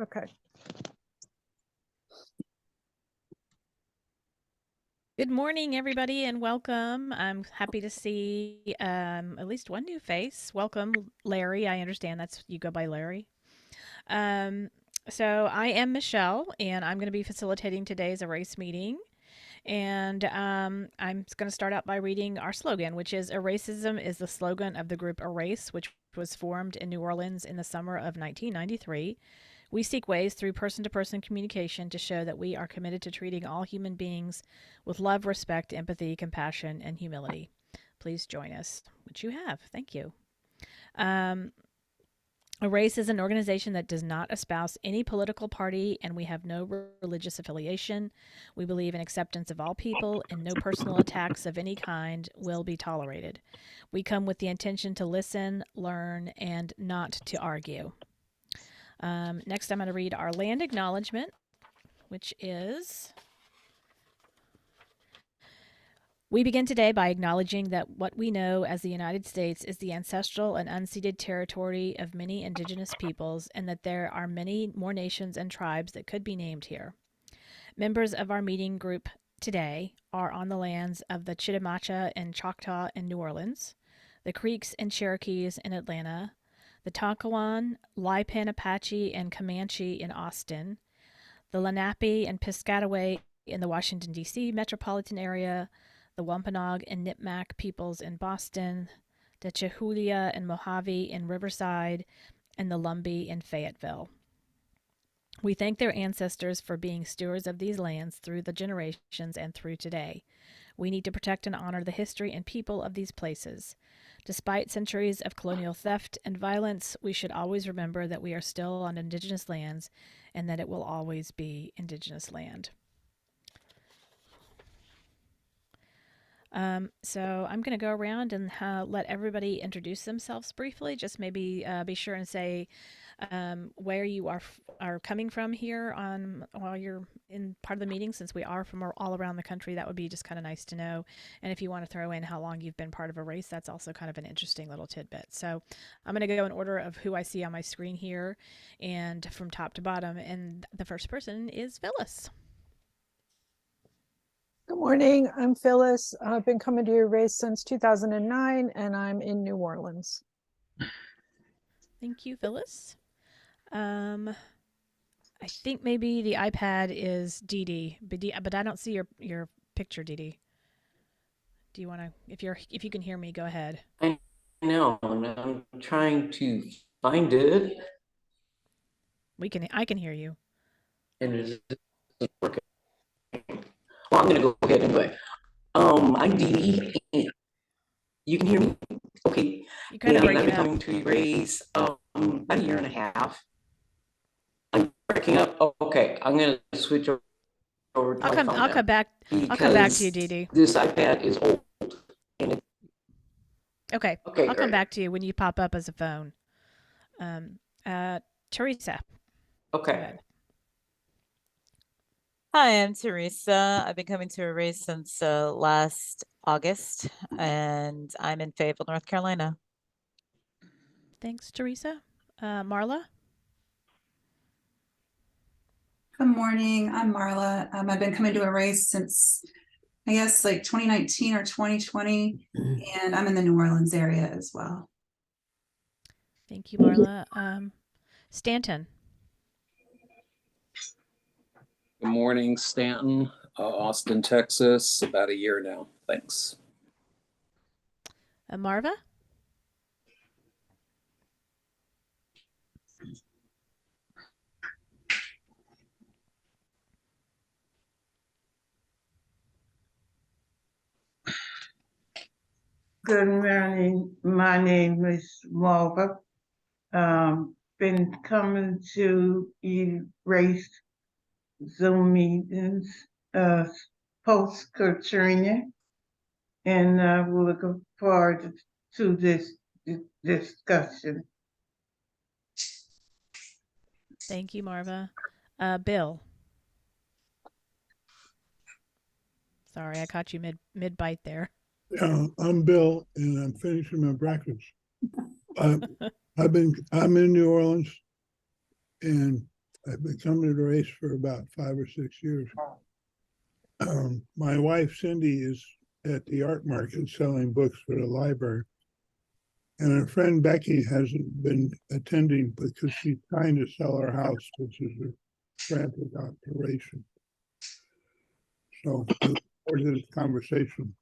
Okay. Good morning, everybody, and welcome. I'm happy to see at least one new face. Welcome, Larry. I understand that's you go by Larry. Um, so I am Michelle, and I'm going to be facilitating today's Erace meeting. And I'm going to start out by reading our slogan, which is "Eracism is the slogan of the group Erace, which was formed in New Orleans in the summer of 1993. We seek ways through person to person communication to show that we are committed to treating all human beings with love, respect, empathy, compassion, and humility. Please join us, which you have. Thank you. Um, Erace is an organization that does not espouse any political party, and we have no religious affiliation. We believe in acceptance of all people, and no personal attacks of any kind will be tolerated. We come with the intention to listen, learn, and not to argue. Next, I'm going to read our land acknowledgement, which is we begin today by acknowledging that what we know as the United States is the ancestral and unceded territory of many indigenous peoples, and that there are many more nations and tribes that could be named here. Members of our meeting group today are on the lands of the Chitimacha and Choctaw in New Orleans, the Creeks and Cherokees in Atlanta, the Tonkawan, Lipan Apache, and Comanche in Austin, the Lenape and Piscataway in the Washington, D.C. metropolitan area, the Wampanoag and Nipmuc peoples in Boston, the Chihulia and Mojave in Riverside, and the Lumbee in Fayetteville. We thank their ancestors for being stewards of these lands through the generations and through today. We need to protect and honor the history and people of these places. Despite centuries of colonial theft and violence, we should always remember that we are still on indigenous lands and that it will always be indigenous land. So I'm going to go around and let everybody introduce themselves briefly. Just maybe be sure and say where you are coming from here on while you're in part of the meeting, since we are from all around the country. That would be just kind of nice to know. And if you want to throw in how long you've been part of Erace, that's also kind of an interesting little tidbit. So I'm going to go in order of who I see on my screen here, and from top to bottom. And the first person is Phyllis. Good morning. I'm Phyllis. I've been coming to Erace since 2009, and I'm in New Orleans. Thank you, Phyllis. I think maybe the iPad is Dee Dee, but I don't see your picture, Dee Dee. Do you want to? If you can hear me, go ahead. I know. I'm trying to find it, I can hear you. and it isn't working. Well, I'm gonna go ahead anyway. I'm Dee Dee. You can hear me? Okay. You kind of And I've breaking been up. coming to Erace about a year and a half. I'm breaking up. Oh, okay, I'm gonna switch over to I'll my come. phone I'll now come back. I'll come back to you, because Dee Dee. this iPad is old. And Okay. okay, I'll come great. back to you when you pop up as a phone. Um. Teresa, go Okay. ahead. Hi, I'm Teresa. I've been coming to Erace since last August, and I'm in Fayetteville, North Carolina. Thanks, Teresa. Marla. Good morning. I'm Marla. I've been coming to Erace since, I guess, like 2019 or 2020, and I'm in the New Orleans area as well. Thank you, Marla. Stanton. Good morning, Stanton, Austin, Texas, about a year now. Thanks. Marva. Good morning. My name is Marva. Been coming to Erace Zoom meetings post Katrina, and we're looking forward to this discussion. Thank you, Marva. Bill. Sorry, I caught you mid bite there. I'm Bill, and I'm finishing my breakfast. I'm in New Orleans, and I've been coming to Erace for about 5 or 6 years. My wife Cindy is at the art market selling books for the library. And her friend Becky hasn't been attending because she's trying to sell her house, which is a frantic operation. So I look forward to this conversation.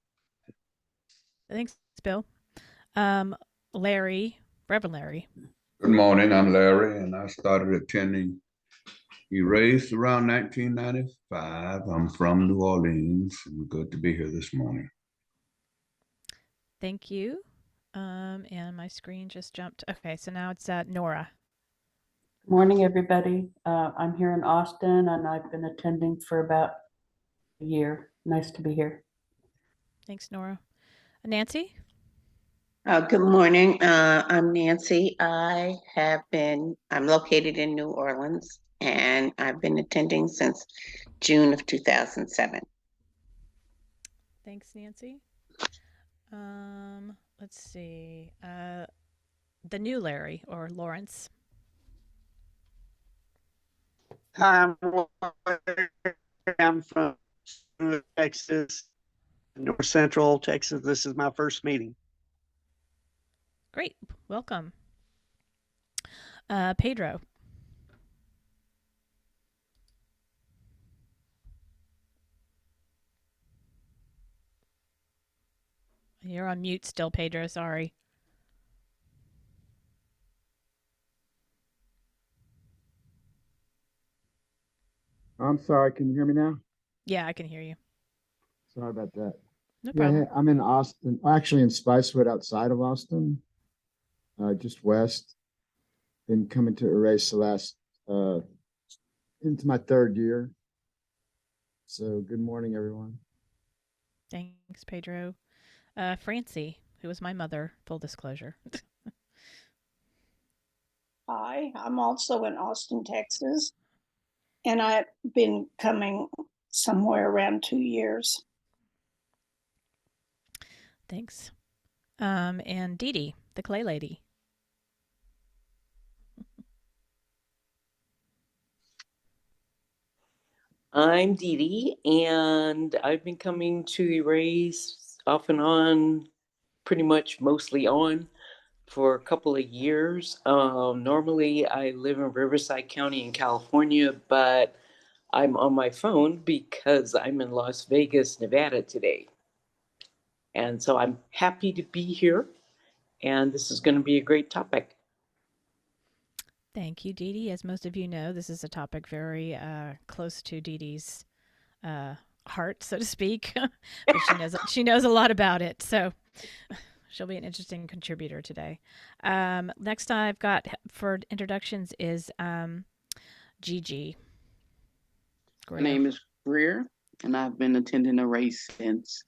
Thanks, Bill. Larry, Reverend Larry. Good morning, I'm Larry, and I started attending Erace around 1995. I'm from New Orleans, and good to be here this morning. Thank you. And my screen just jumped. Okay, so now it's Nora. Morning, everybody. I'm here in Austin and I've been attending for about a year. Nice to be here. Thanks, Nora. Nancy? Good morning. I'm Nancy. I'm located in New Orleans and I've been attending since June of 2007. Thanks, Nancy. Let's see. The new Larry or Lawrence. Hi, I'm from Texas, North Central Texas. This is my first meeting. Great. Welcome. Pedro. You're on mute still, Pedro. Sorry. I'm sorry, can you hear me now? Yeah, I can hear you. Sorry about that. No Yeah, problem. hey, I'm in Austin, actually in Spicewood outside of Austin, just west. Been coming to Erace the last, into my 3rd year. So good morning, everyone. Thanks, Pedro. Francie, who was my mother, full disclosure. Hi, I'm also in Austin, Texas, and I've been coming somewhere around 2 years. Thanks. And Dee Dee, the clay lady. I'm Dee Dee, and I've been coming to Erace off and on, pretty much mostly on, for a couple of years. Normally, I live in Riverside County in California, but I'm on my phone because I'm in Las Vegas, Nevada today. And so I'm happy to be here, and this is going to be a great topic. Thank you, Dee Dee. As most of you know, this is a topic very close to Dee Dee's heart, so to speak. But she knows a lot about it, so she'll be an interesting contributor today. Next I've got for introductions is Gigi. My name is Greer, and I've been attending Erace since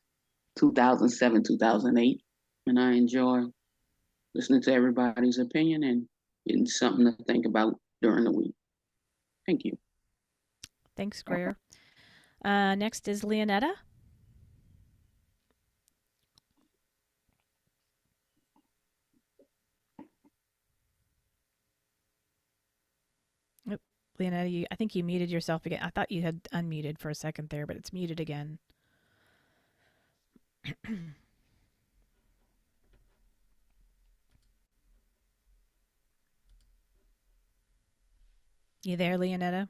2007, 2008, and I enjoy listening to everybody's opinion and getting something to think about during the week. Thank you. Thanks, Greer. Next is Leonetta. Oh, Leonetta, I think you muted yourself again. I thought you had unmuted for a second there, but it's muted again. You there, Leonetta?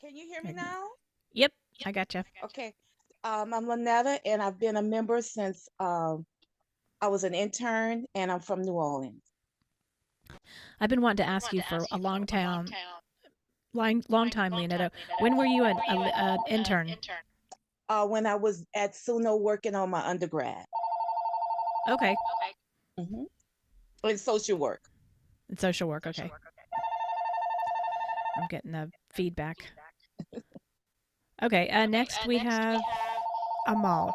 Can you hear me now? Yep, I gotcha. Okay. I'm Lynetta, and I've been a member since I was an intern, and I'm from New Orleans. I've been wanting to ask you for a long time, Leonetta. When were you an intern? When I was at SUNO working on my undergrad. Okay. Mm-hmm. In social work. In social work, okay. I'm getting the feedback. Okay, next we have Amal.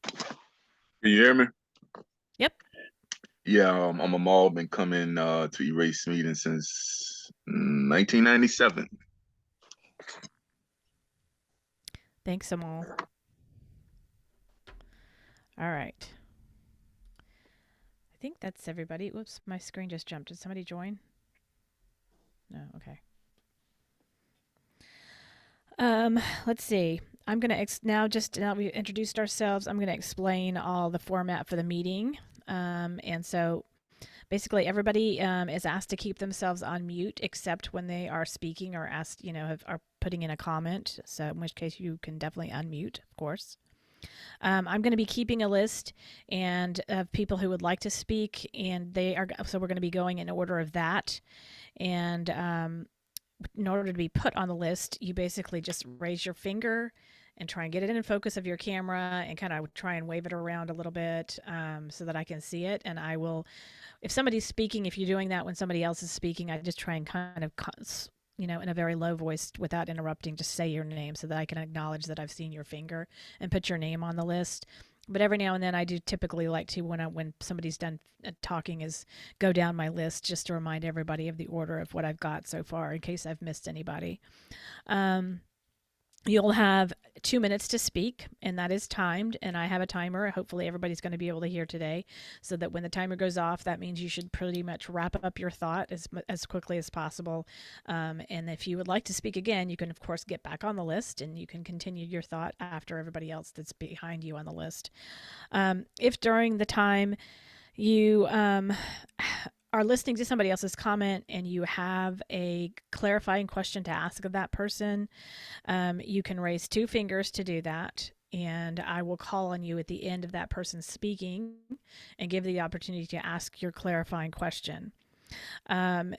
Can you hear me? Yep. Yeah, I'm Amal. Been coming to Erace meeting since 1997. Thanks, Amal. All right. I think that's everybody. Whoops, my screen just jumped. Did somebody join? No, okay. Let's see. I'm going to now we introduced ourselves, I'm going to explain all the format for the meeting. And so basically everybody is asked to keep themselves on mute except when they are speaking or asked, are putting in a comment. So in which case you can definitely unmute, of course. I'm going to be keeping a list and of people who would like to speak, and so we're going to be going in order of that. And in order to be put on the list, you basically just raise your finger and try and get it in focus of your camera and kind of try and wave it around a little bit so that I can see it. And I will, if somebody's speaking, if you're doing that when somebody else is speaking, I just try and kind of, in a very low voice without interrupting, just say your name so that I can acknowledge that I've seen your finger and put your name on the list. But every now and then I do typically like to, when somebody's done talking, is go down my list just to remind everybody of the order of what I've got so far in case I've missed anybody. You'll have 2 minutes to speak, and that is timed, and I have a timer. Hopefully everybody's going to be able to hear today, so that when the timer goes off, that means you should pretty much wrap up your thought as quickly as possible. And if you would like to speak again, you can, of course, get back on the list, and you can continue your thought after everybody else that's behind you on the list. If during the time you are listening to somebody else's comment and you have a clarifying question to ask of that person, you can raise 2 fingers to do that, and I will call on you at the end of that person speaking and give the opportunity to ask your clarifying question. And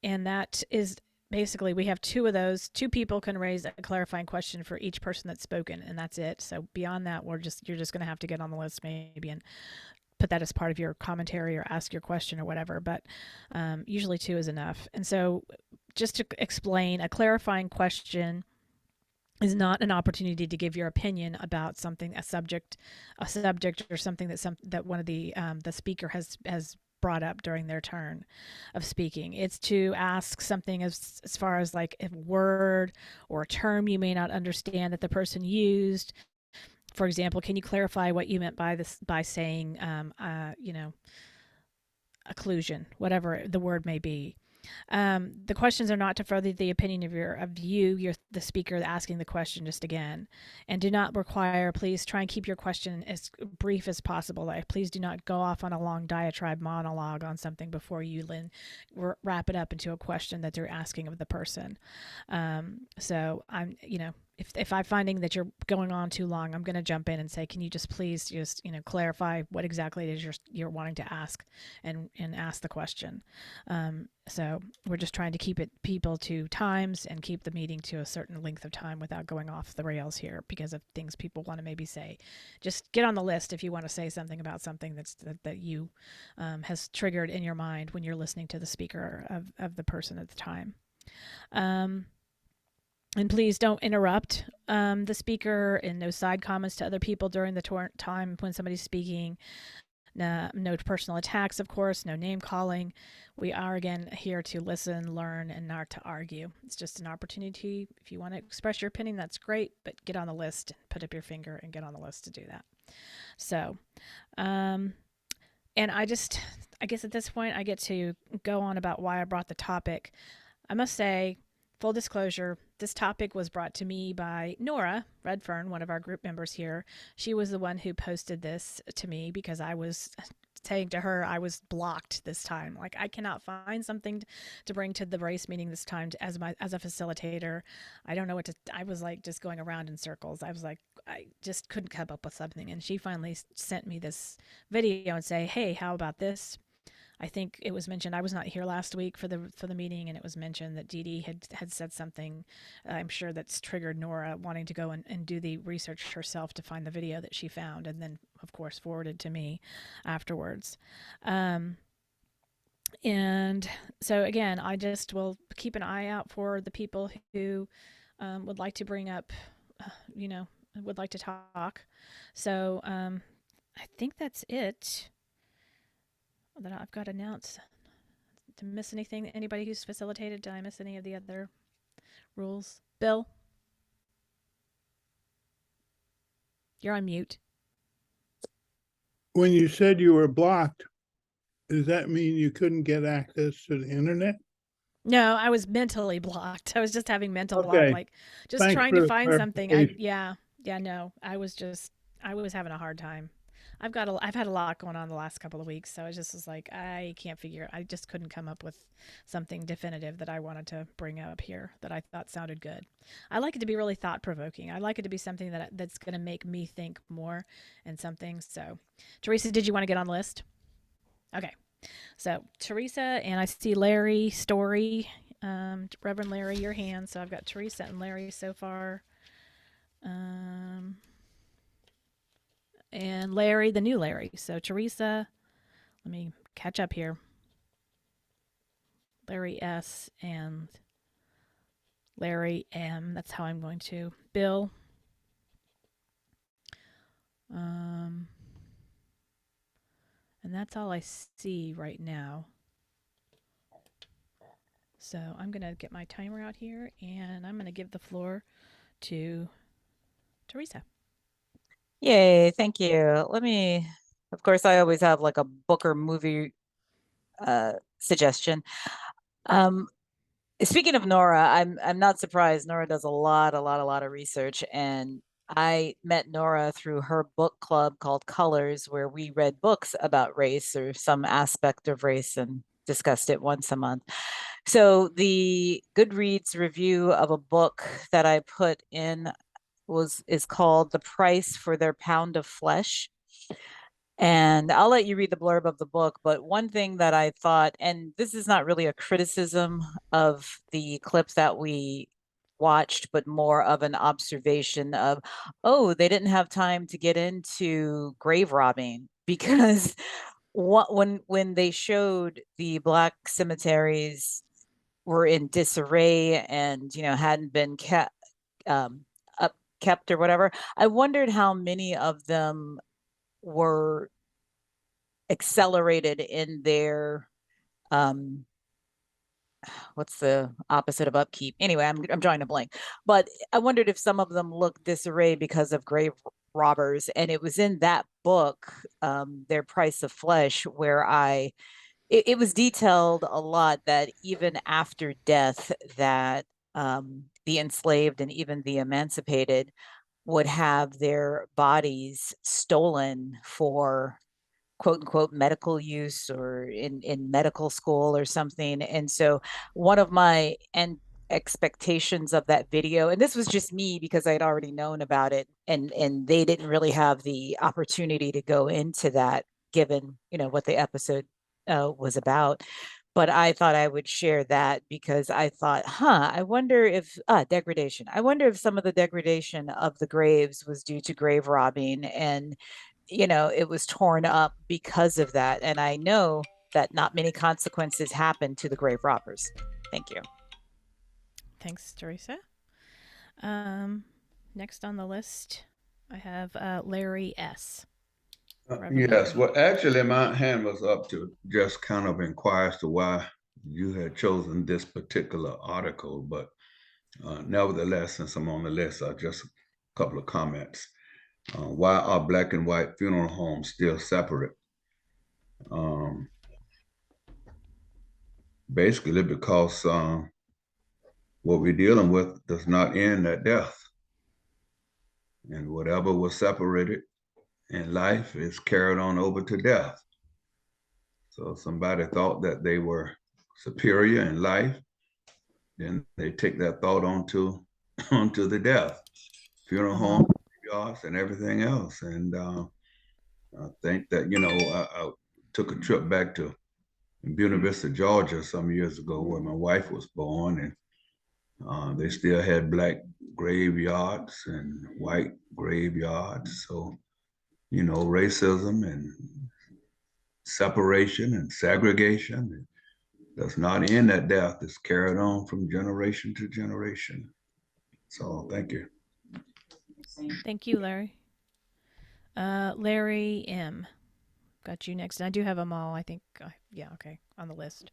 that is basically, we have 2 of those. 2 people can raise a clarifying question for each person that's spoken, and that's it. So beyond that, you're just going to have to get on the list maybe and put that as part of your commentary or ask your question or whatever, but usually 2 is enough. And so just to explain, a clarifying question is not an opportunity to give your opinion about something, a subject or something that one of the speaker has brought up during their turn of speaking. It's to ask something as far as like a word or a term you may not understand that the person used. For example, can you clarify what you meant by saying, occlusion, whatever the word may be. The questions are not to further the opinion of the speaker asking the question, just again, and do not require, please try and keep your question as brief as possible. Like, please do not go off on a long diatribe monologue on something before you wrap it up into a question that they're asking of the person. So I'm, if I'm finding that you're going on too long, I'm going to jump in and say, can you just please clarify what exactly it is you're wanting to ask and ask the question. So we're just trying to keep people to times and keep the meeting to a certain length of time without going off the rails here because of things people want to maybe say. Just get on the list if you want to say something about something that you has triggered in your mind when you're listening to the speaker of the person at the time. And please don't interrupt the speaker, and no side comments to other people during the time when somebody's speaking. No personal attacks, of course, no name calling. We are, again, here to listen, learn, and not to argue. It's just an opportunity. If you want to express your opinion, that's great, but get on the list, put up your finger, and get on the list to do that. So, and I guess at this point, I get to go on about why I brought the topic. I must say, full disclosure, this topic was brought to me by Nora Redfern, one of our group members here. She was the one who posted this to me because I was saying to her I was blocked this time. Like, I cannot find something to bring to the race meeting this time as a facilitator. I don't know what to. I was like just going around in circles. I was like, I just couldn't come up with something. And she finally sent me this video and say, hey, how about this? I think it was mentioned, I was not here last week for the meeting, and it was mentioned that Dee Dee had said something, I'm sure that's triggered Nora wanting to go and do the research herself to find the video that she found, and then, of course, forwarded to me afterwards. And so, again, I just will keep an eye out for the people who would like to bring up, would like to talk. So I think that's it that I've got to announce. To miss anything? Anybody who's facilitated? Did I miss any of the other rules? Bill? You're on mute. When you said you were blocked, Does that mean you couldn't get access to the internet? No, I was mentally blocked. I was just having mental block, Okay. like just Thanks trying for to the find something. clarification. No, I was having a hard time. I've had a lot going on the last couple of weeks, so I just was like, I can't figure. I just couldn't come up with something definitive that I wanted to bring up here that I thought sounded good. I like it to be really thought provoking. I like it to be something that's going to make me think more and something. So, Teresa, did you want to get on the list? Okay. So Teresa, and I see Larry Story, Reverend Larry, your hand. So I've got Teresa and Larry so far. And Larry, the new Larry. So Teresa, let me catch up here. Larry S. and Larry M. That's how I'm going to. Bill. And that's all I see right now. So I'm going to get my timer out here, and I'm going to give the floor to Teresa. Yay, thank you. Let me, of course, I always have like a book or movie suggestion. Speaking of Nora, I'm not surprised. Nora does a lot of research, and I met Nora through her book club called Colors, where we read books about race or some aspect of race and discussed it once a month. So the Goodreads review of a book that I put in is called The Price for Their Pound of Flesh. And I'll let you read the blurb of the book, but one thing that I thought, and this is not really a criticism of the clip that we watched, but more of an observation of, oh, they didn't have time to get into grave robbing because when they showed the Black cemeteries were in disarray and hadn't been kept kept or whatever, I wondered how many of them were accelerated in their what's the opposite of upkeep? Anyway, I'm drawing a blank. But I wondered if some of them looked disarray because of grave robbers. And it was in that book, Their Price of Flesh, where it was detailed a lot that even after death, that the enslaved and even the emancipated would have their bodies stolen for quote unquote medical use or in medical school or something. And so one of my expectations of that video, and this was just me because I'd already known about it, and they didn't really have the opportunity to go into that given what the episode was about. But I thought I would share that because I thought, I wonder if degradation. I wonder if some of the degradation of the graves was due to grave robbing, and it was torn up because of that. And I know that not many consequences happen to the grave robbers. Thank you. Thanks, Teresa. Next on the list, I have Larry S. Yes, well, actually, my hand was up to just kind of inquire as to why you had chosen this particular article, but nevertheless, since I'm on the list, just a couple of comments. Why are Black and white funeral homes still separate? Basically, because what we're dealing with does not end at death. And whatever was separated in life is carried on over to death. So if somebody thought that they were superior in life, then they take that thought onto the death, funeral homes, yards, and everything else. And I think that, I took a trip back to Buena Vista, Georgia some years ago where my wife was born, and they still had Black graveyards and white graveyards. So, racism and separation and segregation does not end at death. It's carried on from generation to generation. So thank you. Thank you, Larry. Larry M. Got you next. And I do have them all, I think. Yeah, okay, on the list.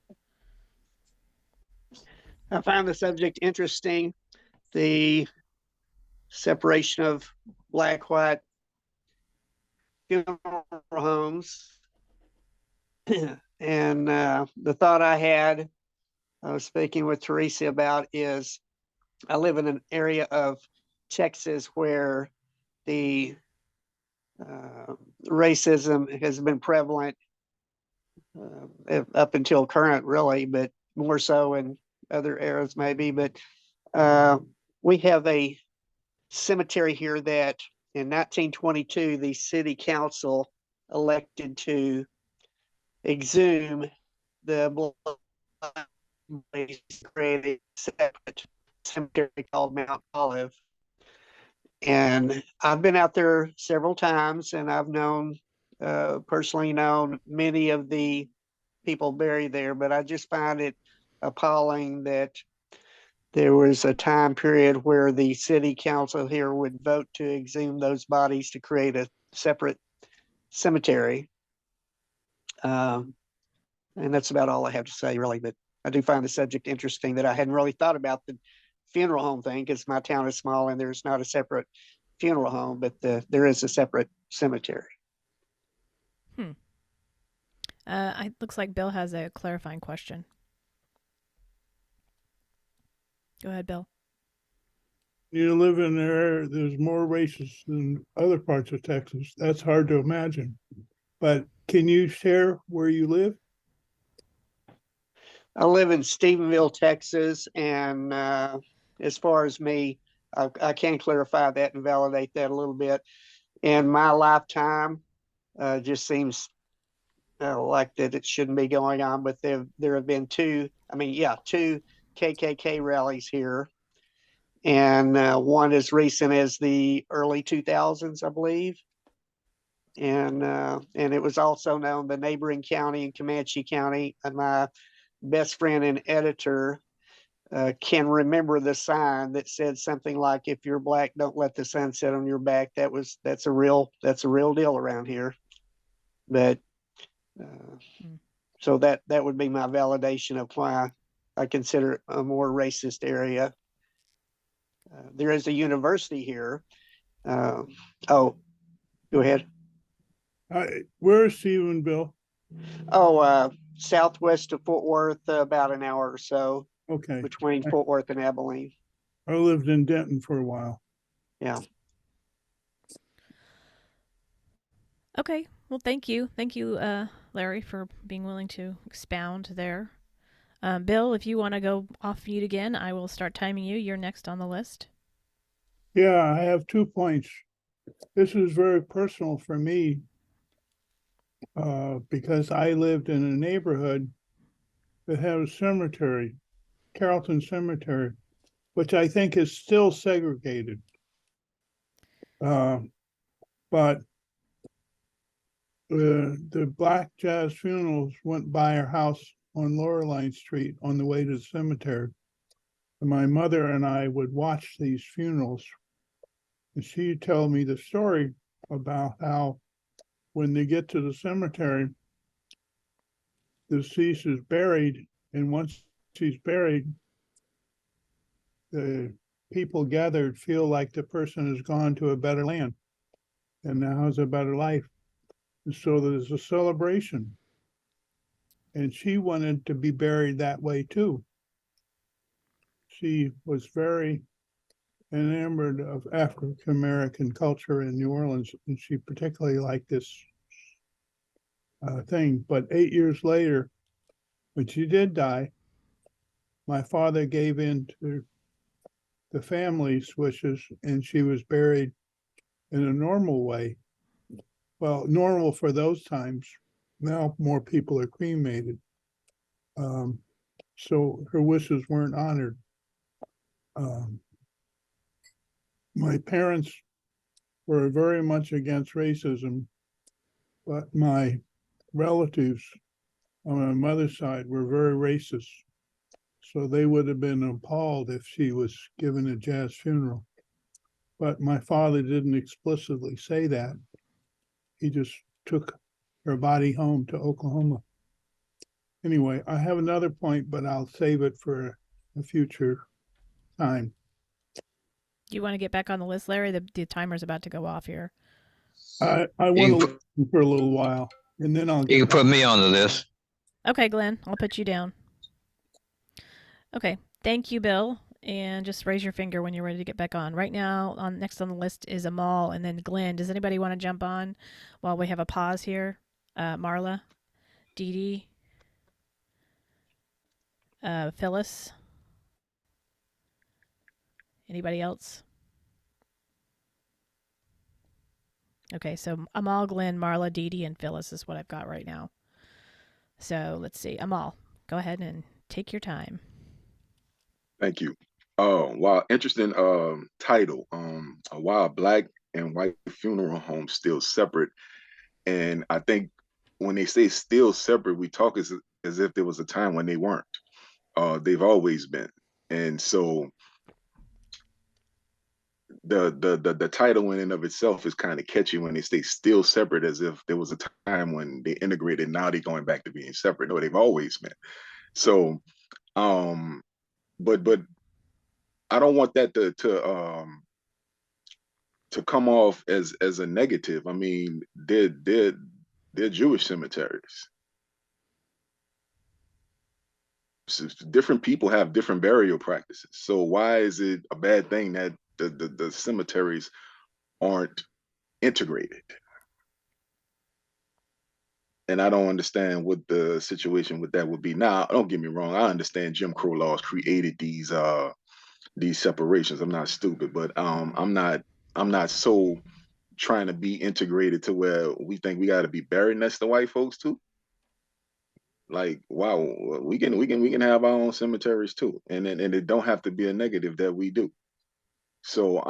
I found the subject interesting. The separation of Black, white funeral homes. And the thought I was speaking with Teresa about is I live in an area of Texas where the racism has been prevalent up until current, really, but more so in other eras, maybe. But we have a cemetery here that in 1922, the city council elected to exhume the black bodies, create a separate cemetery called Mount Olive. And I've been out there several times, and I've personally known many of the people buried there, but I just find it appalling that there was a time period where the city council here would vote to exhume those bodies to create a separate cemetery. And that's about all I have to say, really. But I do find the subject interesting that I hadn't really thought about the funeral home thing because my town is small and there's not a separate funeral home, but there is a separate cemetery. It looks like Bill has a clarifying question. Go ahead, Bill. You live in an area, there's more races than other parts of Texas. That's hard to imagine. But can you share where you live? I live in Stephenville, Texas, and as far as me, I can clarify that and validate that a little bit. In my lifetime, just seems like that it shouldn't be going on, but there have been two KKK rallies here, and one as recent as the early 2000s, I believe. And it was also known the neighboring county in Comanche County, and my best friend and editor can remember the sign that said something like, "If you're black, don't let the sun set on your back." That's a real deal around here. But so that would be my validation of why I consider it a more racist area. There is a university here. Go ahead. Where is Stephenville? Southwest of Fort Worth, about an hour or so. Okay. Between Fort Worth and Abilene. I lived in Denton for a while. Yeah. Okay. Well, thank you. Thank you, Larry, for being willing to expound there. Bill, if you want to go off mute again, I will start timing you. You're next on the list. Yeah, I have 2 points. This is very personal for me because I lived in a neighborhood that had a cemetery, Carrollton Cemetery, which I think is still segregated. But the Black Jazz funerals went by our house on Loreline Street on the way to the cemetery. And my mother and I would watch these funerals. And she'd tell me the story about how when they get to the cemetery, the deceased is buried. And once she's buried, the people gathered feel like the person has gone to a better land and now has a better life. And so there's a celebration. And she wanted to be buried that way too. She was very enamored of African American culture in New Orleans, and she particularly liked this thing. But 8 years later, when she did die, my father gave in to the family's wishes, and she was buried in a normal way. Well, normal for those times. Now more people are cremated. So her wishes weren't honored. My parents were very much against racism, but my relatives on my mother's side were very racist. So they would have been appalled if she was given a jazz funeral. But my father didn't explicitly say that. He just took her body home to Oklahoma. Anyway, I have another point, but I'll save it for a future time. Do you want to get back on the list, Larry? The timer's about to go off here. I want to listen for a little while, and then I'll get You can put me on the list. Okay, Glenn, I'll put you down. Okay, thank you, Bill. And just raise your finger when you're ready to get back on. Right now, next on the list is Amal and then Glenn. Does anybody want to jump on while we have a pause here? Marla, Dee Dee, Phyllis. Anybody else? Okay, so Amal, Glenn, Marla, Dee Dee, and Phyllis is what I've got right now. So let's see. Amal, go ahead and take your time. Thank you. Oh, wow, interesting title. Why black and white funeral homes still separate. And I think when they say still separate, we talk as if there was a time when they weren't. They've always been. And so the title in and of itself is kind of catchy when they stay still separate, as if there was a time when they integrated, now they're going back to being separate. No, they've always been. So but I don't want that to come off as a negative. I mean, they're Jewish cemeteries. So different people have different burial practices. So why is it a bad thing that the cemeteries aren't integrated? And I don't understand what the situation with that would be. Now, don't get me wrong. I understand Jim Crow laws created these separations. I'm not stupid, but I'm not so trying to be integrated to where we think we got to be buried next to white folks too. Like, wow, we can have our own cemeteries too, and it don't have to be a negative that we do. So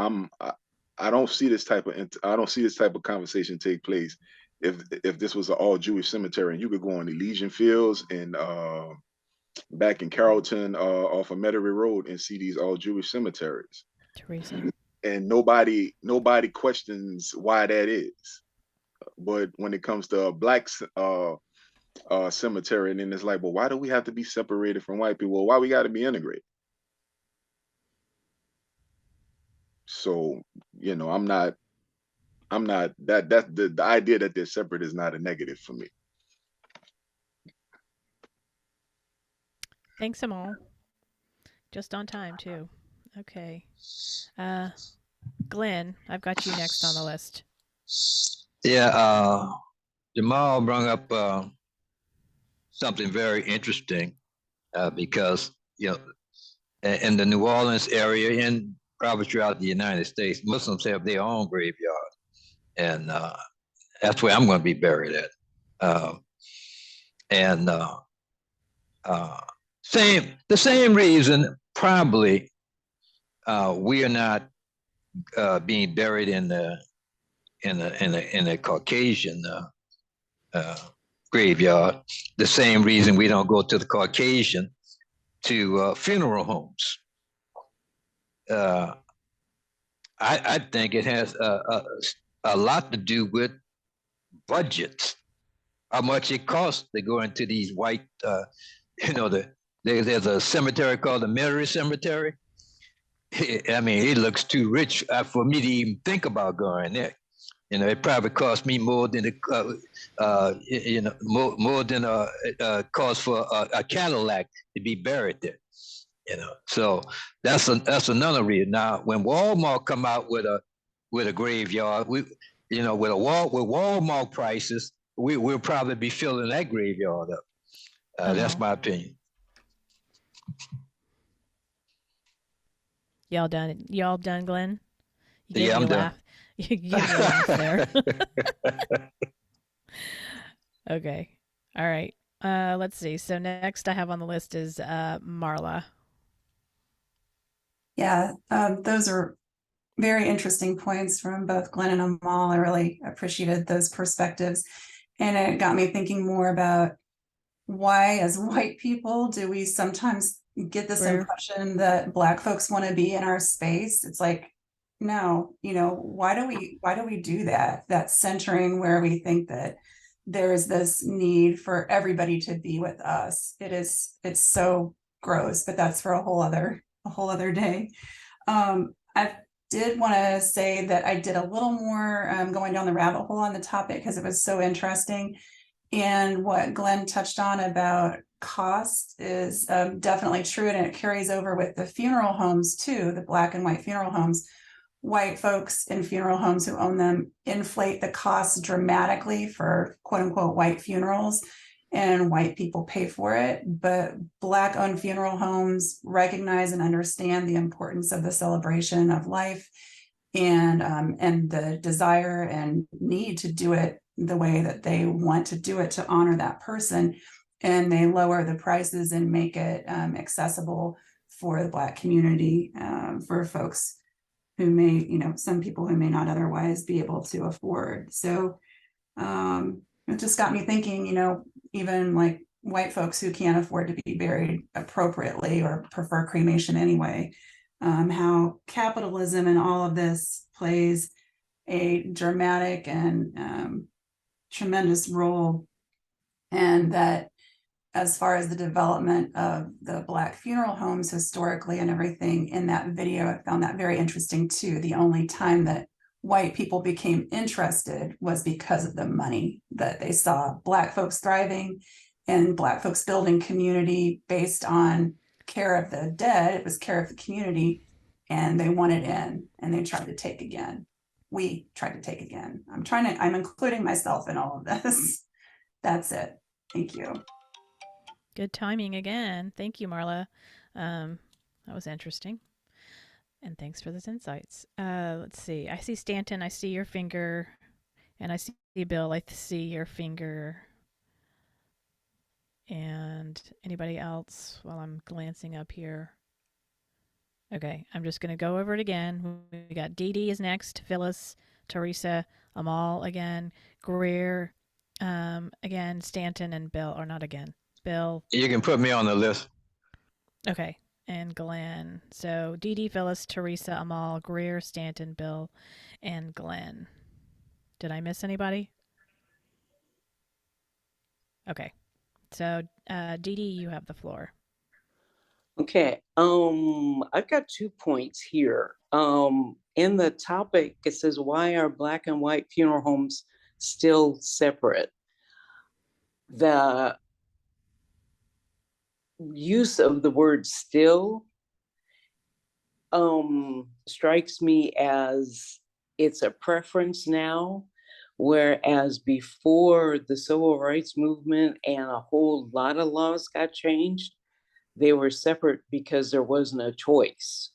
I don't see this type of conversation take place if this was an all Jewish cemetery and you could go on Elysian Fields and back in Carrollton off of Metairie Road and see these all Jewish cemeteries. Teresa. And nobody questions why that is. But when it comes to a black cemetery, and then it's like, well, why do we have to be separated from white people? Well, why we got to be integrated? So, I'm not that the idea that they're separate is not a negative for me. Thanks, Amal. Just on time too. Okay. Glenn, I've got you next on the list. Yeah, Jamal brought up something very interesting because in the New Orleans area and probably throughout the United States, Muslims have their own graveyard, and that's where I'm going to be buried at. The same reason probably we are not being buried in the Caucasian graveyard. The same reason we don't go to the Caucasian to funeral homes. I think it has a lot to do with budgets, how much it costs to go into these white, there's a cemetery called the Metairie Cemetery. I mean, it looks too rich for me to even think about going there. It probably cost me more than more than cost for a Cadillac to be buried there. So that's another reason. Now, when Walmart come out with a graveyard, with Walmart prices, we'll probably be filling that graveyard up. That's my opinion. Y'all done, Glenn? Yeah, I'm done. You gave me a laugh there. Okay. All right. Let's see. So next I have on the list is Marla. Yeah, those are very interesting points from both Glenn and Amal. I really appreciated those perspectives. And it got me thinking more about why, as white people, do we sometimes get this impression that Black folks want to be in our space? It's like, no, why do we do that? That centering where we think that there is this need for everybody to be with us. It's so gross, but that's for a whole other day. I did want to say that I did a little more going down the rabbit hole on the topic because it was so interesting. And what Glenn touched on about cost is definitely true, and it carries over with the funeral homes too, the black and white funeral homes. White folks in funeral homes who own them inflate the costs dramatically for quote unquote white funerals, and white people pay for it. But Black owned funeral homes recognize and understand the importance of the celebration of life, and the desire and need to do it the way that they want to do it to honor that person. And they lower the prices and make it accessible for the Black community, for folks who may, some people who may not otherwise be able to afford. So it just got me thinking, even like white folks who can't afford to be buried appropriately or prefer cremation anyway, how capitalism and all of this plays a dramatic and tremendous role. And that as far as the development of the Black funeral homes historically and everything in that video, I found that very interesting too. The only time that white people became interested was because of the money, that they saw Black folks thriving and Black folks building community based on care of the dead. It was care of the community, and they wanted in, and they tried to take again. We tried to take again. I'm including myself in all of this. That's it. Thank you. Good timing again. Thank you, Marla. That was interesting. And thanks for those insights. Let's see. I see Stanton. I see your finger. And I see Bill. I see your finger. And anybody else while I'm glancing up here? Okay, I'm just going to go over it again. We got Dee Dee is next. Phyllis, Teresa, Amal again. Greer again. Stanton and Bill. Or not again. Bill. You can put me on the list. Okay. And Glenn. So Dee Dee, Phyllis, Teresa, Amal, Greer, Stanton, Bill, and Glenn. Did I miss anybody? Okay. So Dee Dee, you have the floor. Okay. I've got 2 points here. In the topic, it says, why are Black and white funeral homes still separate? The use of the word still strikes me as it's a preference now, whereas before the civil rights movement and a whole lot of laws got changed, they were separate because there wasn't a choice.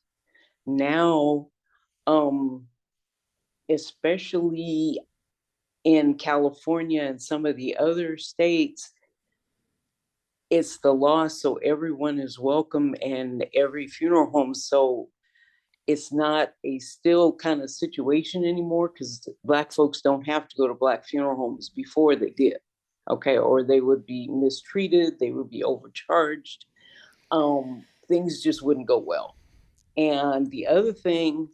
Now, especially in California and some of the other states, it's the law, so everyone is welcome in every funeral home. So it's not a still kind of situation anymore, because Black folks don't have to go to Black funeral homes before they did, okay? Or they would be mistreated, they would be overcharged. Things just wouldn't go well. And the other thing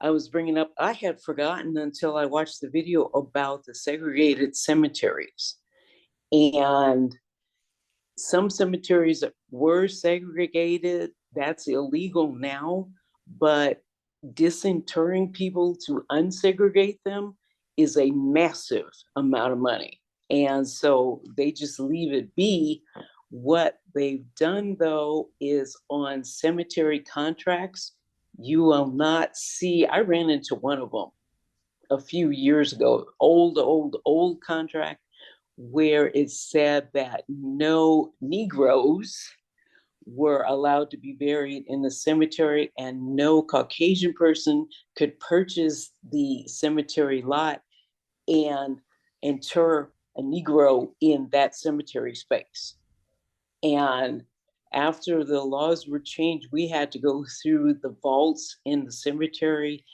I was bringing up, I had forgotten until I watched the video about the segregated cemeteries. And some cemeteries were segregated. That's illegal now, but disinterring people to unsegregate them is a massive amount of money. And so they just leave it be. What they've done, though, is on cemetery contracts, you will not see, I ran into one of them a few years ago, old contract, where it said that no Negroes were allowed to be buried in the cemetery, and no Caucasian person could purchase the cemetery lot and inter a Negro in that cemetery space. And after the laws were changed, we had to go through the vaults in the cemetery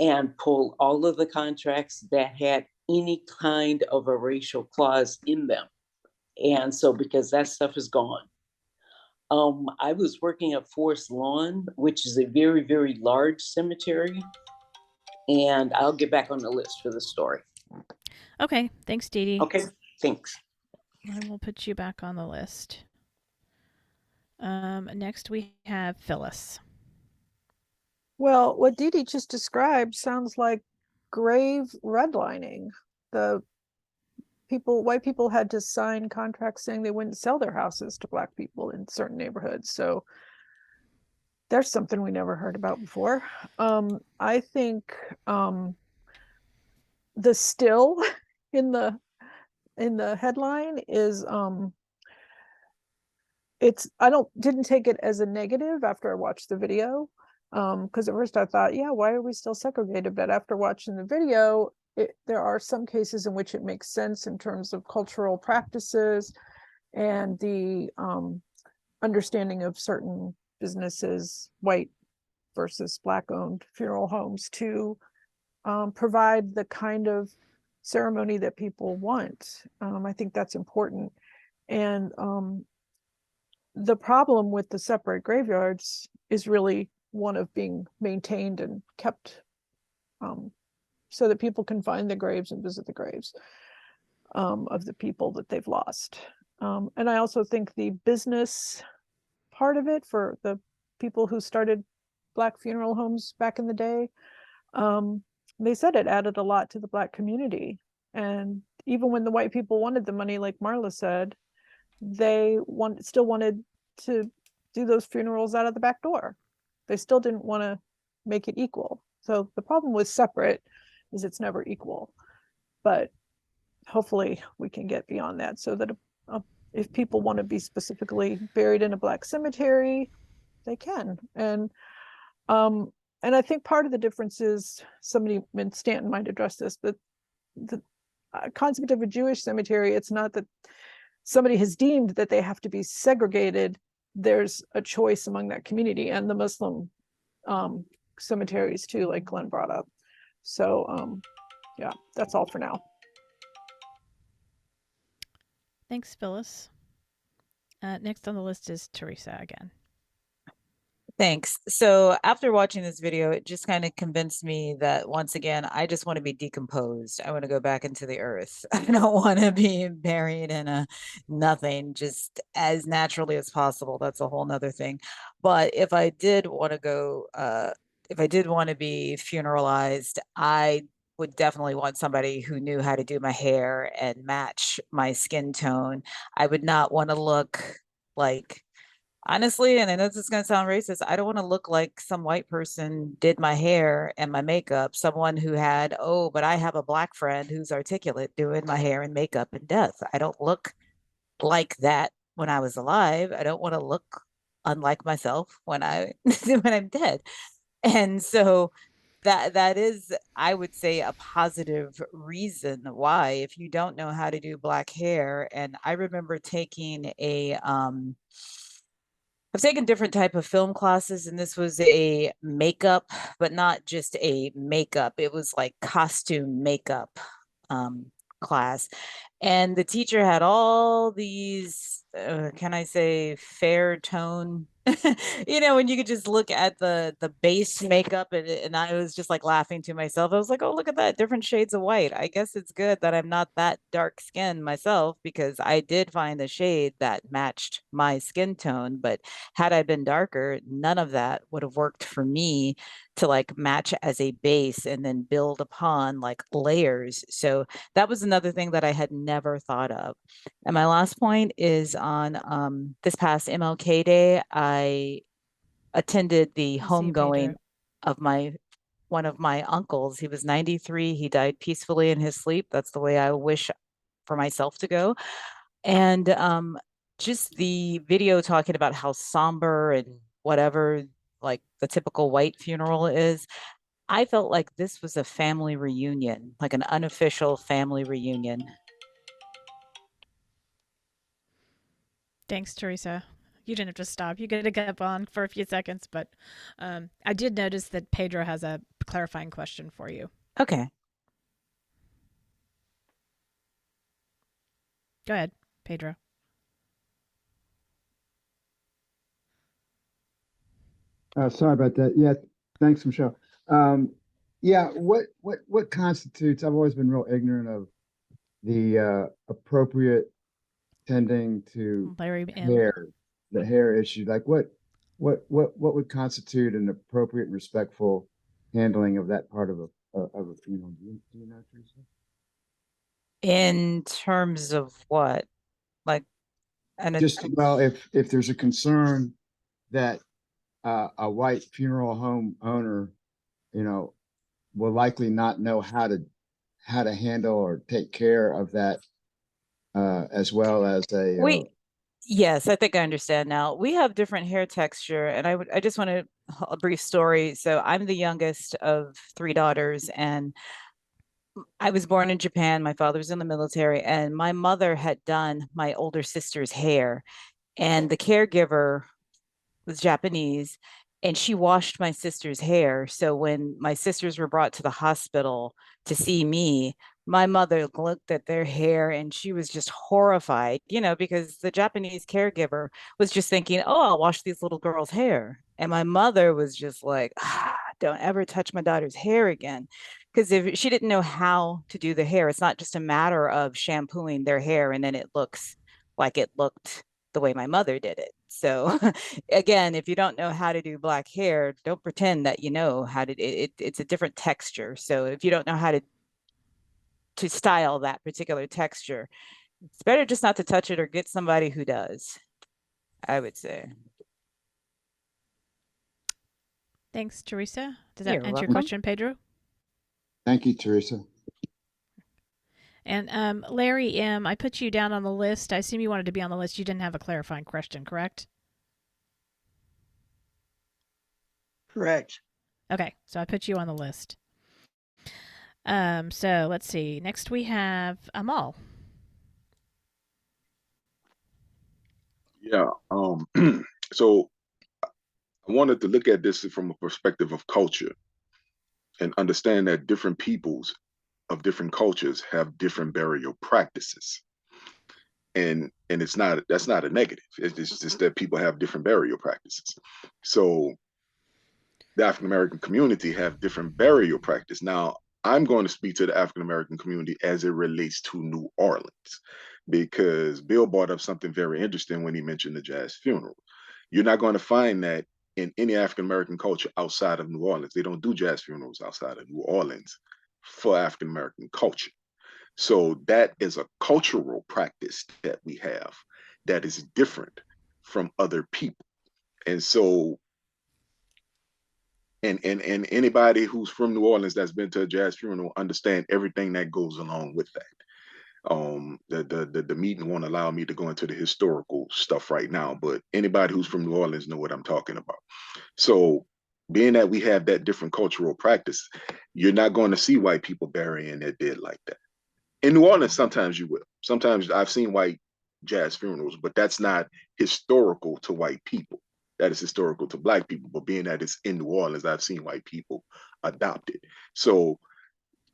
and pull all of the contracts that had any kind of a racial clause in them. And so, because that stuff is gone. I was working at Forest Lawn, which is a very, very large cemetery. And I'll get back on the list for the story. Okay, thanks, Dee Dee. Okay, thanks. I will put you back on the list. Next we have Phyllis. Well, what Dee Dee just described sounds like grave redlining. white people had to sign contracts saying they wouldn't sell their houses to Black people in certain neighborhoods. So there's something we never heard about before. I think the still in the headline is I didn't take it as a negative after I watched the video. Because at first I thought, yeah, why are we still segregated? But after watching the video, there are some cases in which it makes sense in terms of cultural practices and the understanding of certain businesses, white versus Black owned funeral homes, to provide the kind of ceremony that people want. I think that's important. And the problem with the separate graveyards is really one of being maintained and kept so that people can find the graves and visit the graves of the people that they've lost. And I also think the business part of it for the people who started Black funeral homes back in the day, they said it added a lot to the Black community. And even when the white people wanted the money, like Marla said, they still wanted to do those funerals out of the back door. They still didn't want to make it equal. So the problem with separate is it's never equal. But hopefully we can get beyond that so that if people want to be specifically buried in a Black cemetery, they can. And I think part of the difference is and Stanton might address this, but the concept of a Jewish cemetery, it's not that somebody has deemed that they have to be segregated. There's a choice among that community, and the Muslim cemeteries too, like Glenn brought up. So yeah, that's all for now. Thanks, Phyllis. Next on the list is Teresa again. Thanks. So after watching this video, it just kind of convinced me that once again, I just want to be decomposed. I want to go back into the earth. I don't want to be buried in a nothing, just as naturally as possible. That's a whole nother thing. But if I did want to go, if I did want to be funeralized, I would definitely want somebody who knew how to do my hair and match my skin tone. I would not want to look like, honestly, and I know this is going to sound racist, I don't want to look like some white person did my hair and my makeup, someone who had, oh, but I have a Black friend who's articulate doing my hair and makeup in death. I don't look like that when I was alive. I don't want to look unlike myself when when I'm dead. And so that is, I would say, a positive reason why, if you don't know how to do Black hair. And I remember taking I've taken different type of film classes, and this was a makeup, but not just a makeup. It was like costume makeup class. And the teacher had all these, can I say, fair tone, when you could just look at the base makeup, and I was just like laughing to myself. I was like, oh, look at that, different shades of white. I guess it's good that I'm not that dark skinned myself, because I did find a shade that matched my skin tone. But had I been darker, none of that would have worked for me to like match as a base and then build upon like layers. So that was another thing that I had never thought of. And my last point is on this past MLK Day, I attended the homegoing of one of my uncles. He was 93. He died peacefully in his sleep. That's the way I wish for myself to go. And just the video talking about how somber and whatever, like the typical white funeral is, I felt like this was a family reunion, like an unofficial family reunion. Thanks, Teresa. You didn't have to stop. You could have kept on for a few seconds, but I did notice that Pedro has a clarifying question for you. Okay. Go ahead, Pedro. Sorry about that. Yeah, thanks, Michelle. Yeah, what constitutes? I've always been real ignorant of the appropriate tending to Larry hair, the hair issue. Like what would constitute an appropriate, respectful handling of that part of a funeral? Do you know, Teresa? In terms of what? Like, and Just, well, if there's a concern that a white funeral home owner, you know, will likely not know how to handle or take care of that, as well as yes, I think I understand now. We have different hair texture, and I just want to a brief story. So I'm the youngest of three daughters, and I was born in Japan. My father was in the military, and my mother had done my older sister's hair, and the caregiver was Japanese, and she washed my sister's hair. So when my sisters were brought to the hospital to see me, my mother looked at their hair and she was just horrified, because the Japanese caregiver was just thinking, oh, I'll wash these little girls' hair. And my mother was just like, don't ever touch my daughter's hair again. Because if she didn't know how to do the hair, it's not just a matter of shampooing their hair and then it looks like it looked the way my mother did it. So again, if you don't know how to do black hair, don't pretend that you know how to. It's a different texture. So if you don't know how to style that particular texture, it's better just not to touch it or get somebody who does, I would say. Thanks, Teresa. Does that You're answer your welcome. question, Pedro? Thank you, Teresa. And Larry M., I put you down on the list. I assume you wanted to be on the list. You didn't have a clarifying question, correct? Correct. Okay, so I put you on the list. So let's see. Next we have Amal. Yeah. So I wanted to look at this from a perspective of culture and understand that different peoples of different cultures have different burial practices. And that's not a negative. It's just that people have different burial practices. So the African American community have different burial practice. Now, I'm going to speak to the African American community as it relates to New Orleans, because Bill brought up something very interesting when he mentioned the jazz funeral. You're not going to find that in any African American culture outside of New Orleans. They don't do jazz funerals outside of New Orleans for African American culture. So that is a cultural practice that we have that is different from other people. And so and anybody who's from New Orleans that's been to a jazz funeral understand everything that goes along with that. The meeting won't allow me to go into the historical stuff right now, but anybody who's from New Orleans know what I'm talking about. So being that we have that different cultural practice, you're not going to see white people burying their dead like that. In New Orleans, sometimes you will. Sometimes I've seen white jazz funerals, but that's not historical to white people. That is historical to black people. But being that it's in New Orleans, I've seen white people adopt it. So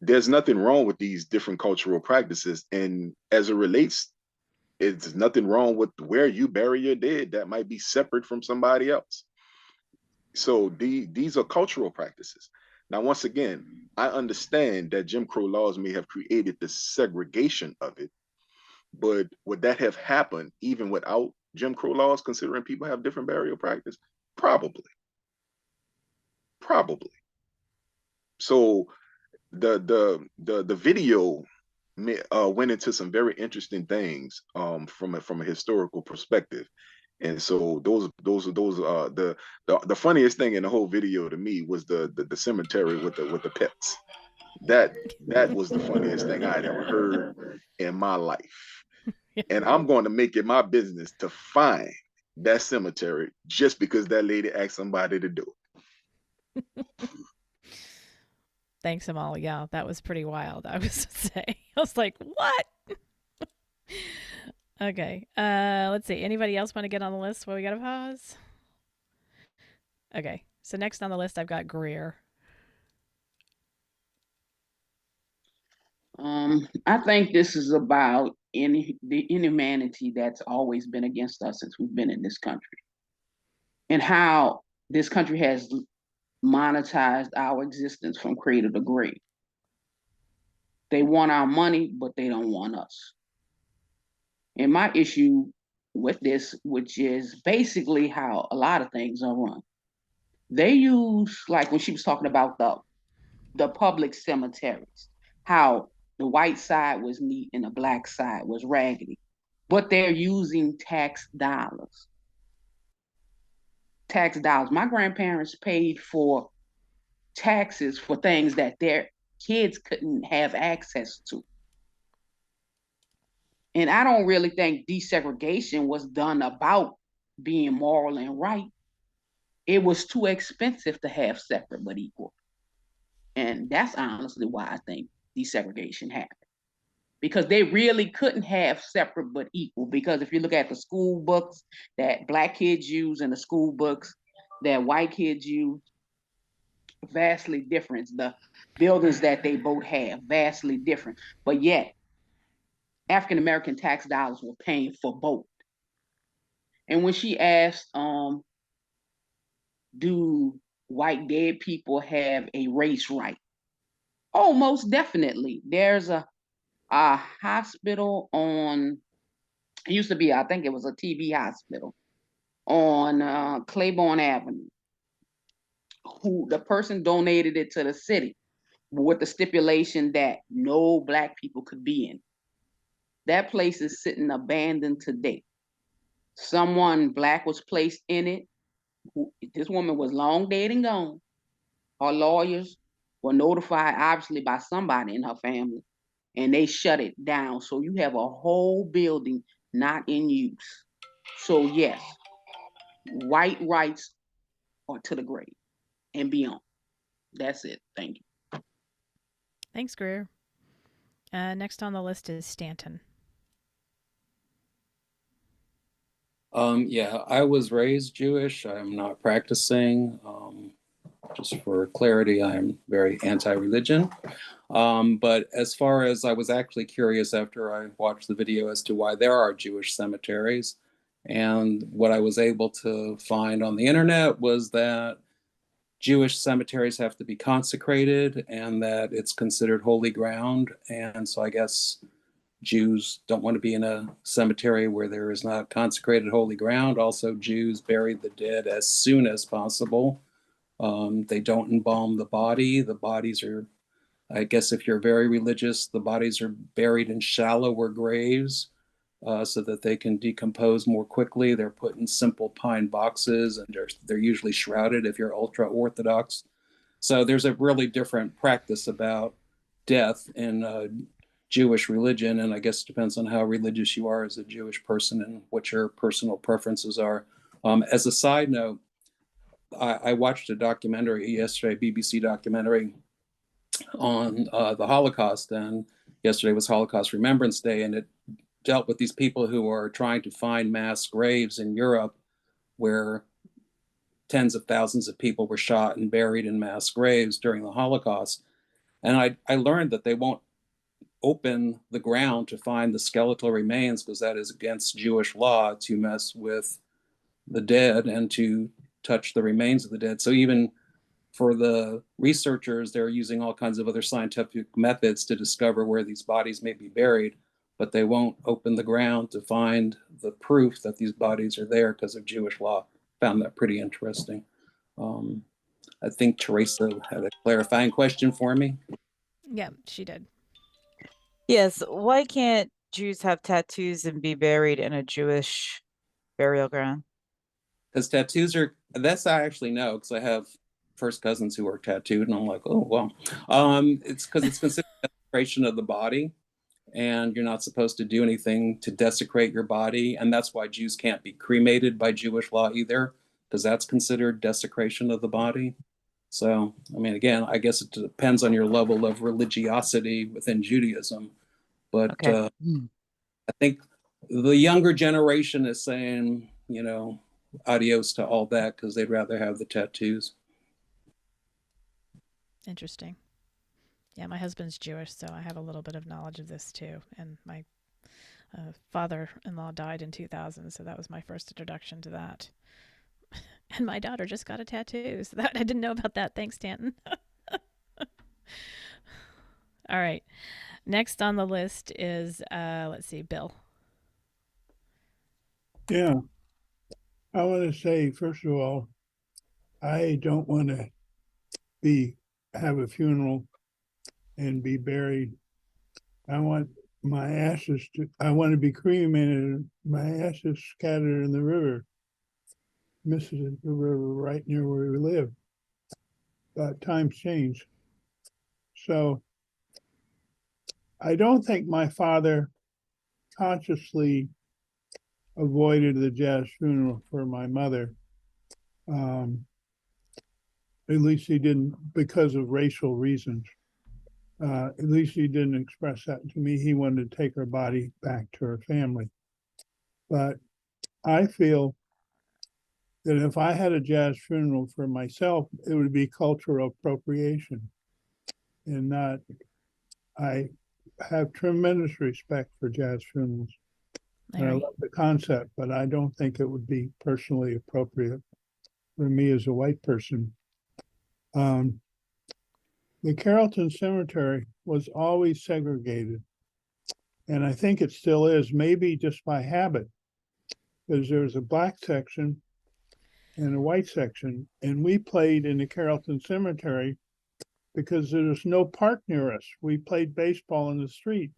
there's nothing wrong with these different cultural practices. And as it relates, it's nothing wrong with where you bury your dead that might be separate from somebody else. So these are cultural practices. Now, once again, I understand that Jim Crow laws may have created the segregation of it, but would that have happened even without Jim Crow laws, considering people have different burial practice? Probably. Probably. So the video went into some very interesting things from a historical perspective. And so those the funniest thing in the whole video to me was the cemetery with the pets. That was the funniest thing I had ever heard in my life. And I'm going to make it my business to find that cemetery just because that lady asked somebody to do it. Thanks, Amal. Yeah, that was pretty wild, I was to say. I was like, what? Okay. Let's see. Anybody else want to get on the list while we got to pause? Okay. So next on the list, I've got Greer. I think this is about the inhumanity that's always been against us since we've been in this country, and how this country has monetized our existence from cradle to grave. They want our money, but they don't want us. And my issue with this, which is basically how a lot of things are run. They use, like when she was talking about the public cemeteries, how The white side was neat and the black side was raggedy. But they're using tax dollars. Tax dollars. My grandparents paid for taxes for things that their kids couldn't have access to. And I don't really think desegregation was done about being moral and right. It was too expensive to have separate but equal. And that's honestly why I think desegregation happened. Because they really couldn't have separate but equal. Because if you look at the school books that Black kids use and the school books that white kids use, vastly different. The buildings that they both have, vastly different. But yet, African American tax dollars were paying for both. And when she asked, do white dead people have a race right? Oh, most definitely. There's a hospital on, it used to be, I think it was a TB hospital on Claiborne Avenue, who the person donated it to the city with the stipulation that no Black people could be in. That place is sitting abandoned today. Someone Black was placed in it. This woman was long dead and gone. Her lawyers were notified, obviously, by somebody in her family, and they shut it down. So you have a whole building not in use. So yes, white rights are to the grave and beyond. That's it. Thank you. Thanks, Greer. Next on the list is Stanton. Yeah, I was raised Jewish. I'm not practicing. Just for clarity, I'm very anti-religion. But as far as I was actually curious after I watched the video as to why there are Jewish cemeteries, and what I was able to find on the internet was that Jewish cemeteries have to be consecrated and that it's considered holy ground. And so I guess Jews don't want to be in a cemetery where there is not consecrated holy ground. Also, Jews bury the dead as soon as possible. They don't embalm the body. The bodies are, I guess if you're very religious, the bodies are buried in shallower graves so that they can decompose more quickly. They're put in simple pine boxes and they're usually shrouded if you're ultra Orthodox. So there's a really different practice about death in Jewish religion, and I guess it depends on how religious you are as a Jewish person and what your personal preferences are. As a side note, I watched a documentary yesterday, BBC documentary on the Holocaust, and yesterday was Holocaust Remembrance Day, and it dealt with these people who are trying to find mass graves in Europe where tens of thousands of people were shot and buried in mass graves during the Holocaust. And I learned that they won't open the ground to find the skeletal remains because that is against Jewish law to mess with the dead and to touch the remains of the dead. So even for the researchers, they're using all kinds of other scientific methods to discover where these bodies may be buried, but they won't open the ground to find the proof that these bodies are there because of Jewish law. Found that pretty interesting. I think Teresa had a clarifying question for me. Yeah, she did. Yes. Why can't Jews have tattoos and be buried in a Jewish burial ground? Because tattoos are, that's I actually know because I have first cousins who are tattooed and I'm like, oh, well. It's because it's considered desecration of the body and you're not supposed to do anything to desecrate your body. And that's why Jews can't be cremated by Jewish law either, because that's considered desecration of the body. So, I mean, again, I guess it depends on your level of religiosity within Judaism. But Okay. I think the younger generation is saying, you know, adios to all that because they'd rather have the tattoos. Interesting. Yeah, my husband's Jewish, so I have a little bit of knowledge of this too. And my father-in-law died in 2000, so that was my first introduction to that. And my daughter just got a tattoo, so that I didn't know about that. Thanks, Stanton. All right. Next on the list is, let's see, Bill. Yeah. I want to say, first of all, I don't want to have a funeral and be buried I want my ashes I want to be cremated, my ashes scattered in the river, Mississippi River, right near where we live. But times change. So I don't think my father consciously avoided the jazz funeral for my mother. At least he didn't, because of racial reasons. At least he didn't express that to me. He wanted to take her body back to her family. But I feel that if I had a jazz funeral for myself, it would be cultural appropriation and not. I have tremendous respect for jazz funerals. And I love the concept, but I don't think it would be personally appropriate for me as a white person. The Carrollton Cemetery was always segregated. And I think it still is, maybe just by habit, because there's a black section and a white section. And we played in the Carrollton Cemetery because there was no park near us. We played baseball in the street,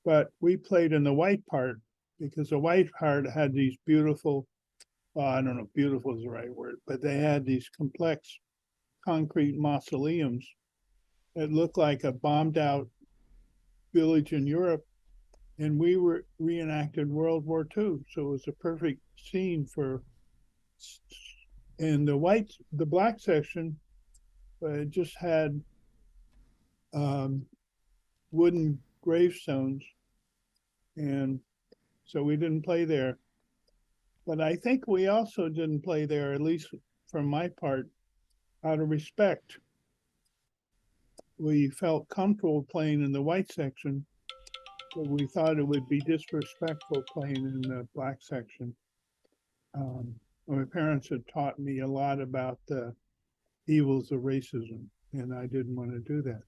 but we played in the white part because the white part had these beautiful, well, I don't know if beautiful is the right word, but they had these complex concrete mausoleums that looked like a bombed out village in Europe. And we were reenacted World War II. So it was a perfect scene for, and the black section, it just had wooden gravestones. And so we didn't play there. But I think we also didn't play there, at least from my part, out of respect. We felt comfortable playing in the white section, but we thought it would be disrespectful playing in the black section. My parents had taught me a lot about the evils of racism, and I didn't want to do that.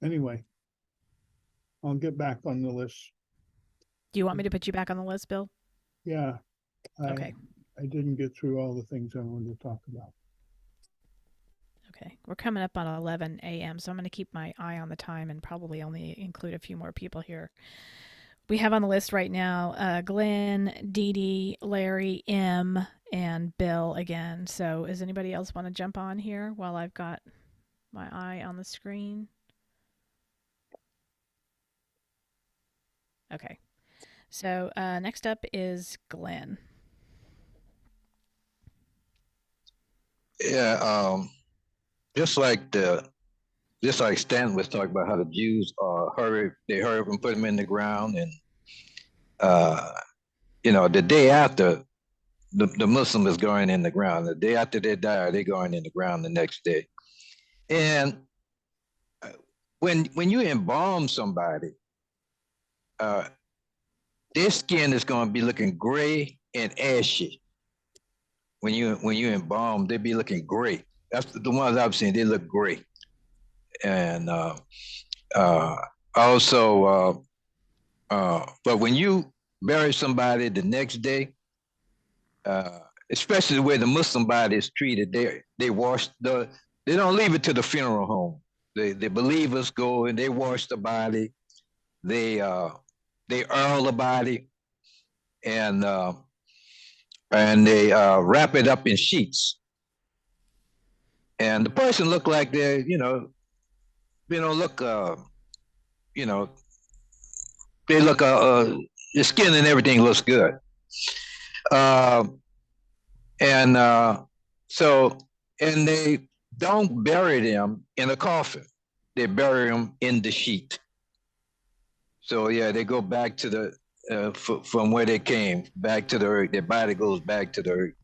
Anyway, I'll get back on the list. Do you want me to put you back on the list, Bill? Yeah. Okay. I didn't get through all the things I wanted to talk about. Okay. We're coming up on 11 a.m., so I'm going to keep my eye on the time and probably only include a few more people here. We have on the list right now Glenn, Dee Dee, Larry, M, and Bill again. So does anybody else want to jump on here while I've got my eye on the screen? Okay. So next up is Glenn. Yeah, just like Stan was talking about how the Jews hurry up and put them in the ground, and the day after the Muslim is going in the ground, the day after they die, they're going in the ground the next day. And when you embalm somebody, their skin is going to be looking gray and ashy. When you embalm, they be looking gray. That's the ones I've seen. They look gray. And also, but when you bury somebody the next day, especially the way the Muslim body is treated, they don't leave it to the funeral home. The believers go and they wash the body, they oil the body, and they wrap it up in sheets. And the person look like they're, they look, they look, the skin and everything looks good. And they don't bury them in a coffin. They bury them in the sheet. So yeah, they go back to the, from where they came, back to the earth. Their body goes back to the earth.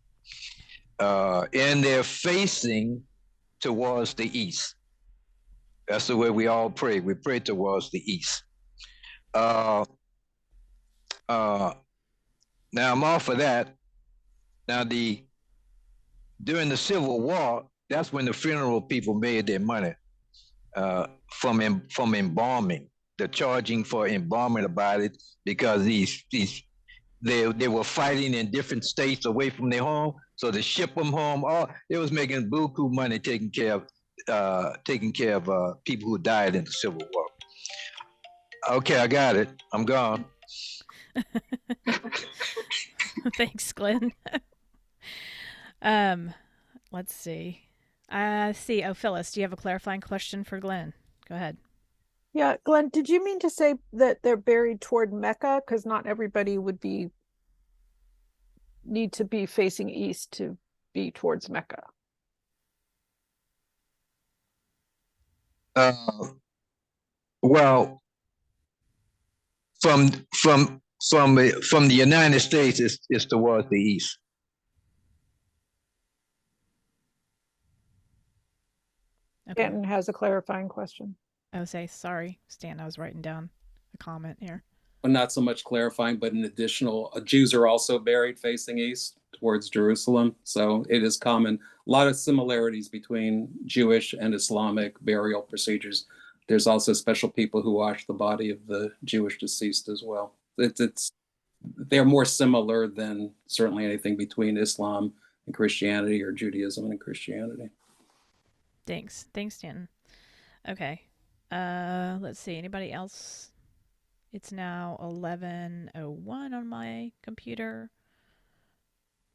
And they're facing towards the east. That's the way we all pray. We pray towards the east. Now I'm off of that. Now during the Civil War, that's when the funeral people made their money from embalming. They're charging for embalming the body because they were fighting in different states away from their home, so to ship them home, it was making buku money taking care of people who died in the Civil War. Okay, I got it. I'm gone. Thanks, Glenn. Let's see. Oh, Phyllis, do you have a clarifying question for Glenn? Go ahead. Yeah, Glenn, did you mean to say that they're buried toward Mecca? Because not everybody would need to be facing east to be towards Mecca. Well, from the United States, it's towards the east. Okay. Stanton has a clarifying question. Sorry, Stan, I was writing down a comment here. But not so much clarifying, but an additional, Jews are also buried facing east towards Jerusalem. So it is common. A lot of similarities between Jewish and Islamic burial procedures. There's also special people who wash the body of the Jewish deceased as well. They're more similar than certainly anything between Islam and Christianity or Judaism and Christianity. Thanks, Stanton. Okay. Let's see. Anybody else? It's now 11:01 on my computer.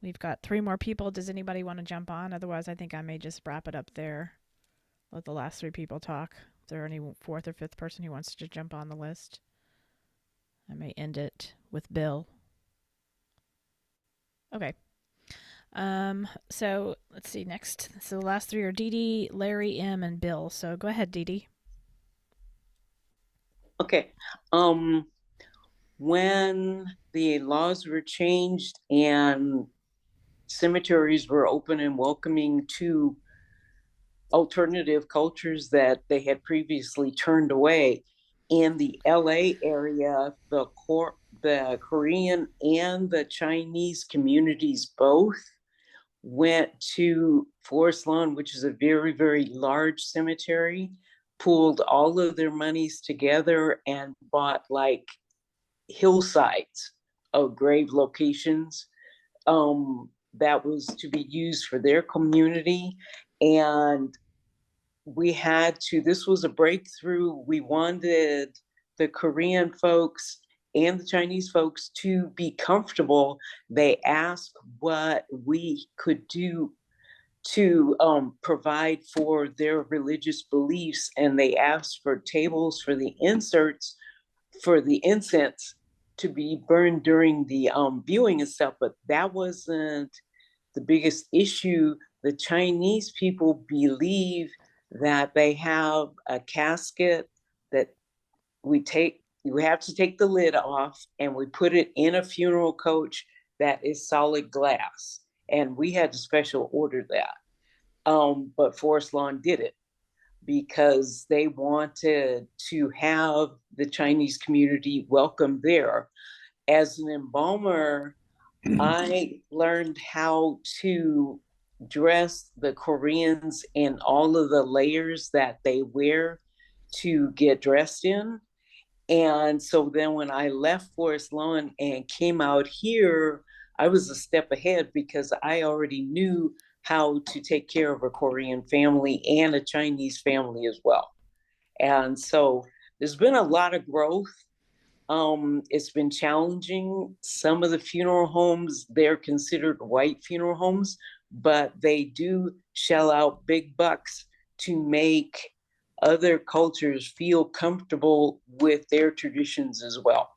We've got 3 more people. Does anybody want to jump on? Otherwise, I think I may just wrap it up there. Let the last 3 people talk. Is there any 4th or 5th person who wants to jump on the list? I may end it with Bill. Okay. So let's see next. So the last 3 are Dee Dee, Larry, M, and Bill. So go ahead, Dee Dee. Okay. When the laws were changed and cemeteries were open and welcoming to alternative cultures that they had previously turned away, in the LA area, the Korean and the Chinese communities both went to Forest Lawn, which is a very, very large cemetery, pooled all of their monies together and bought like hillsides of grave locations that was to be used for their community. And this was a breakthrough. We wanted the Korean folks and the Chinese folks to be comfortable. They asked what we could do to provide for their religious beliefs, and they asked for tables for the inserts for the incense to be burned during the viewing and stuff, but that wasn't the biggest issue. The Chinese people believe that they have a casket that we have to take the lid off and we put it in a funeral coach that is solid glass. And we had to special order that. But Forest Lawn did it because they wanted to have the Chinese community welcome there. As an embalmer, I learned how to dress the Koreans in all of the layers that they wear to get dressed in. And so then when I left Forest Lawn and came out here, I was a step ahead because I already knew how to take care of a Korean family and a Chinese family as well. And so there's been a lot of growth. It's been challenging. Some of the funeral homes, they're considered white funeral homes, but they do shell out big bucks to make other cultures feel comfortable with their traditions as well.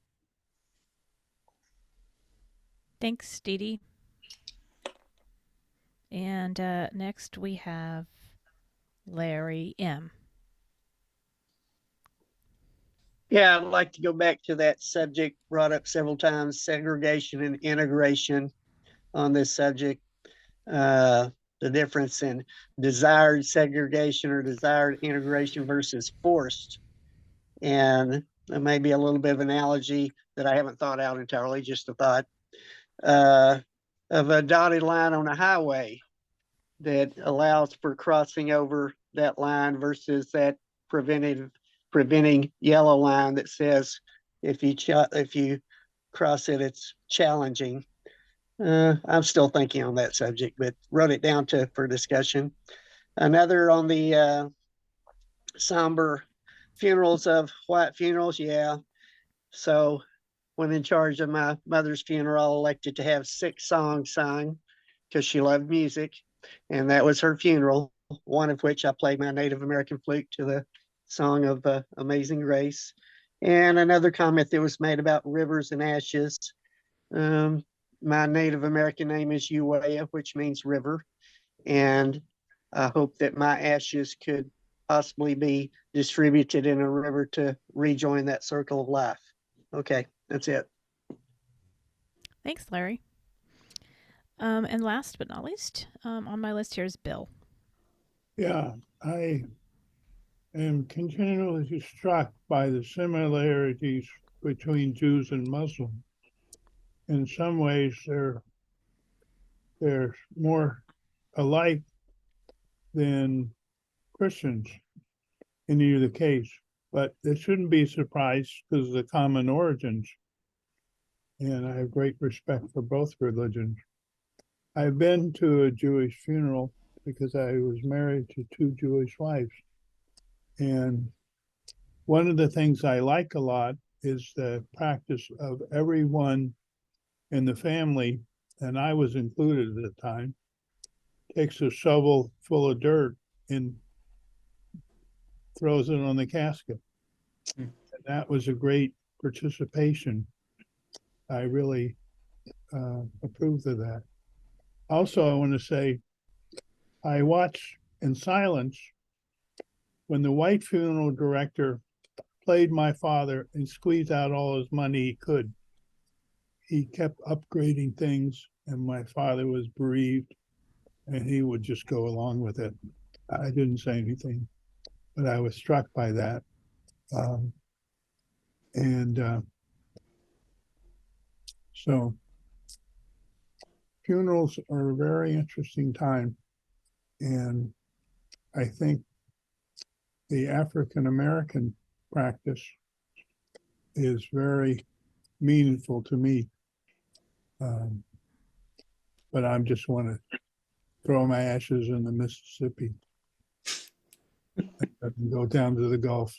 Thanks, Dee Dee. And next we have Larry M. Yeah, I'd like to go back to that subject brought up several times, segregation and integration on this subject. The difference in desired segregation or desired integration versus forced. And maybe a little bit of analogy that I haven't thought out entirely, just a thought, of a dotted line on a highway that allows for crossing over that line versus that preventing yellow line that says if you cross it, it's challenging. I'm still thinking on that subject, but wrote it down for discussion. Another on the somber funerals of white funerals, yeah. So when in charge of my mother's funeral, elected to have 6 songs sung because she loved music. And that was her funeral, one of which I played my Native American flute to the song of Amazing Grace. And another comment that was made about rivers and ashes. My Native American name is Uwea, which means river. And I hope that my ashes could possibly be distributed in a river to rejoin that circle of life. Okay, that's it. Thanks, Larry. And last but not least, on my list here is Bill. Yeah, I am continually struck by the similarities between Jews and Muslims. In some ways, they're more alike than Christians in either case, but it shouldn't be a surprise because of the common origins. And I have great respect for both religions. I've been to a Jewish funeral because I was married to 2 Jewish wives. And one of the things I like a lot is the practice of everyone in the family, and I was included at the time, takes a shovel full of dirt and throws it on the casket. And that was a great participation. I really approved of that. Also, I want to say, I watched in silence when the white funeral director played my father and squeezed out all his money he could. He kept upgrading things, and my father was bereaved, and he would just go along with it. I didn't say anything, but I was struck by that. So funerals are a very interesting time, and I think the African American practice is very meaningful to me. But I just want to throw my ashes in the Mississippi and go down to the Gulf.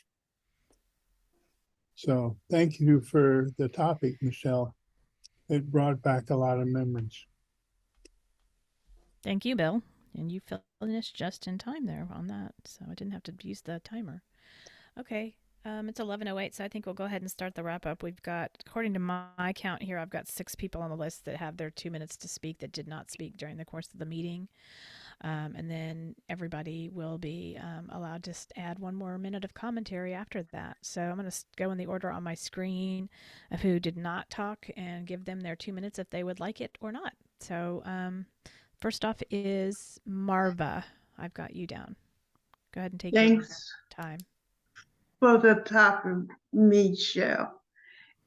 So thank you for the topic, Michelle. It brought back a lot of memories. Thank you, Bill. And you finished just in time there on that, so I didn't have to use the timer. Okay, it's 11:08, so I think we'll go ahead and start the wrap up. We've got, according to my count here, I've got 6 people on the list that have their 2 minutes to speak that did not speak during the course of the meeting. And then everybody will be allowed to add 1 more minute of commentary after that. So I'm going to go in the order on my screen of who did not talk and give them their 2 minutes if they would like it or not. So first off is Marva. I've got you down. Go ahead and take your time. For the topic, Michelle.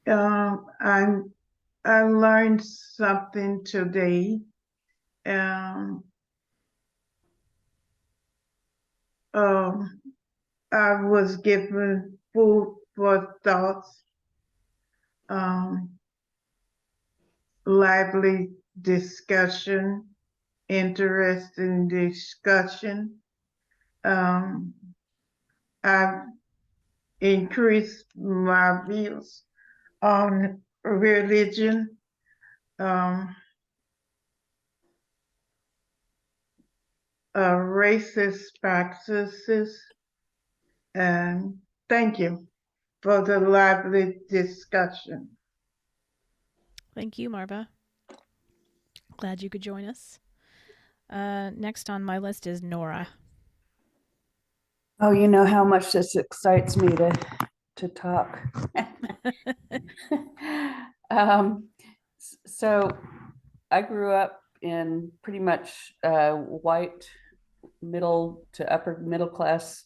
I learned something today. I was given food for thoughts, lively discussion, interesting discussion. I've increased my views on religion. Racist practices. And thank you for the lively discussion. Thank you, Marva. Glad you could join us. Next on my list is Nora. Oh, you know how much this excites me to talk. So I grew up in pretty much white middle to upper middle class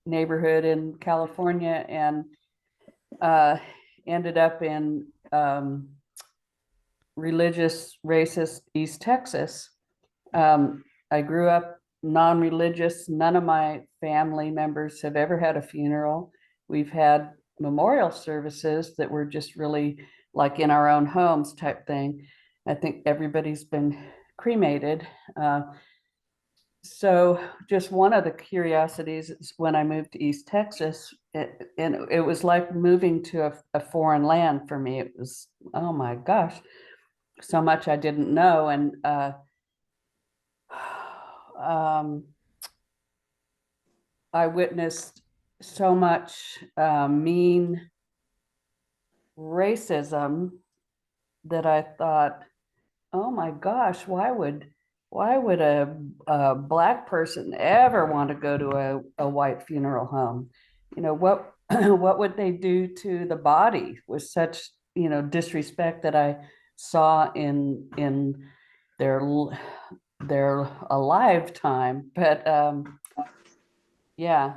neighborhood in California, and ended up in religious, racist East Texas. I grew up non-religious. None of my family members have ever had a funeral. We've had memorial services that were just really like in our own homes type thing. I think everybody's been cremated. So just one of the curiosities is when I moved to East Texas, and it was like moving to a foreign land for me. It was, oh my gosh, so much I didn't know. And I witnessed so much mean racism that I thought, oh my gosh, why would a black person ever want to go to a white funeral home? You know, what what would they do to the body with such, you know, disrespect that I saw in their alive time. But yeah,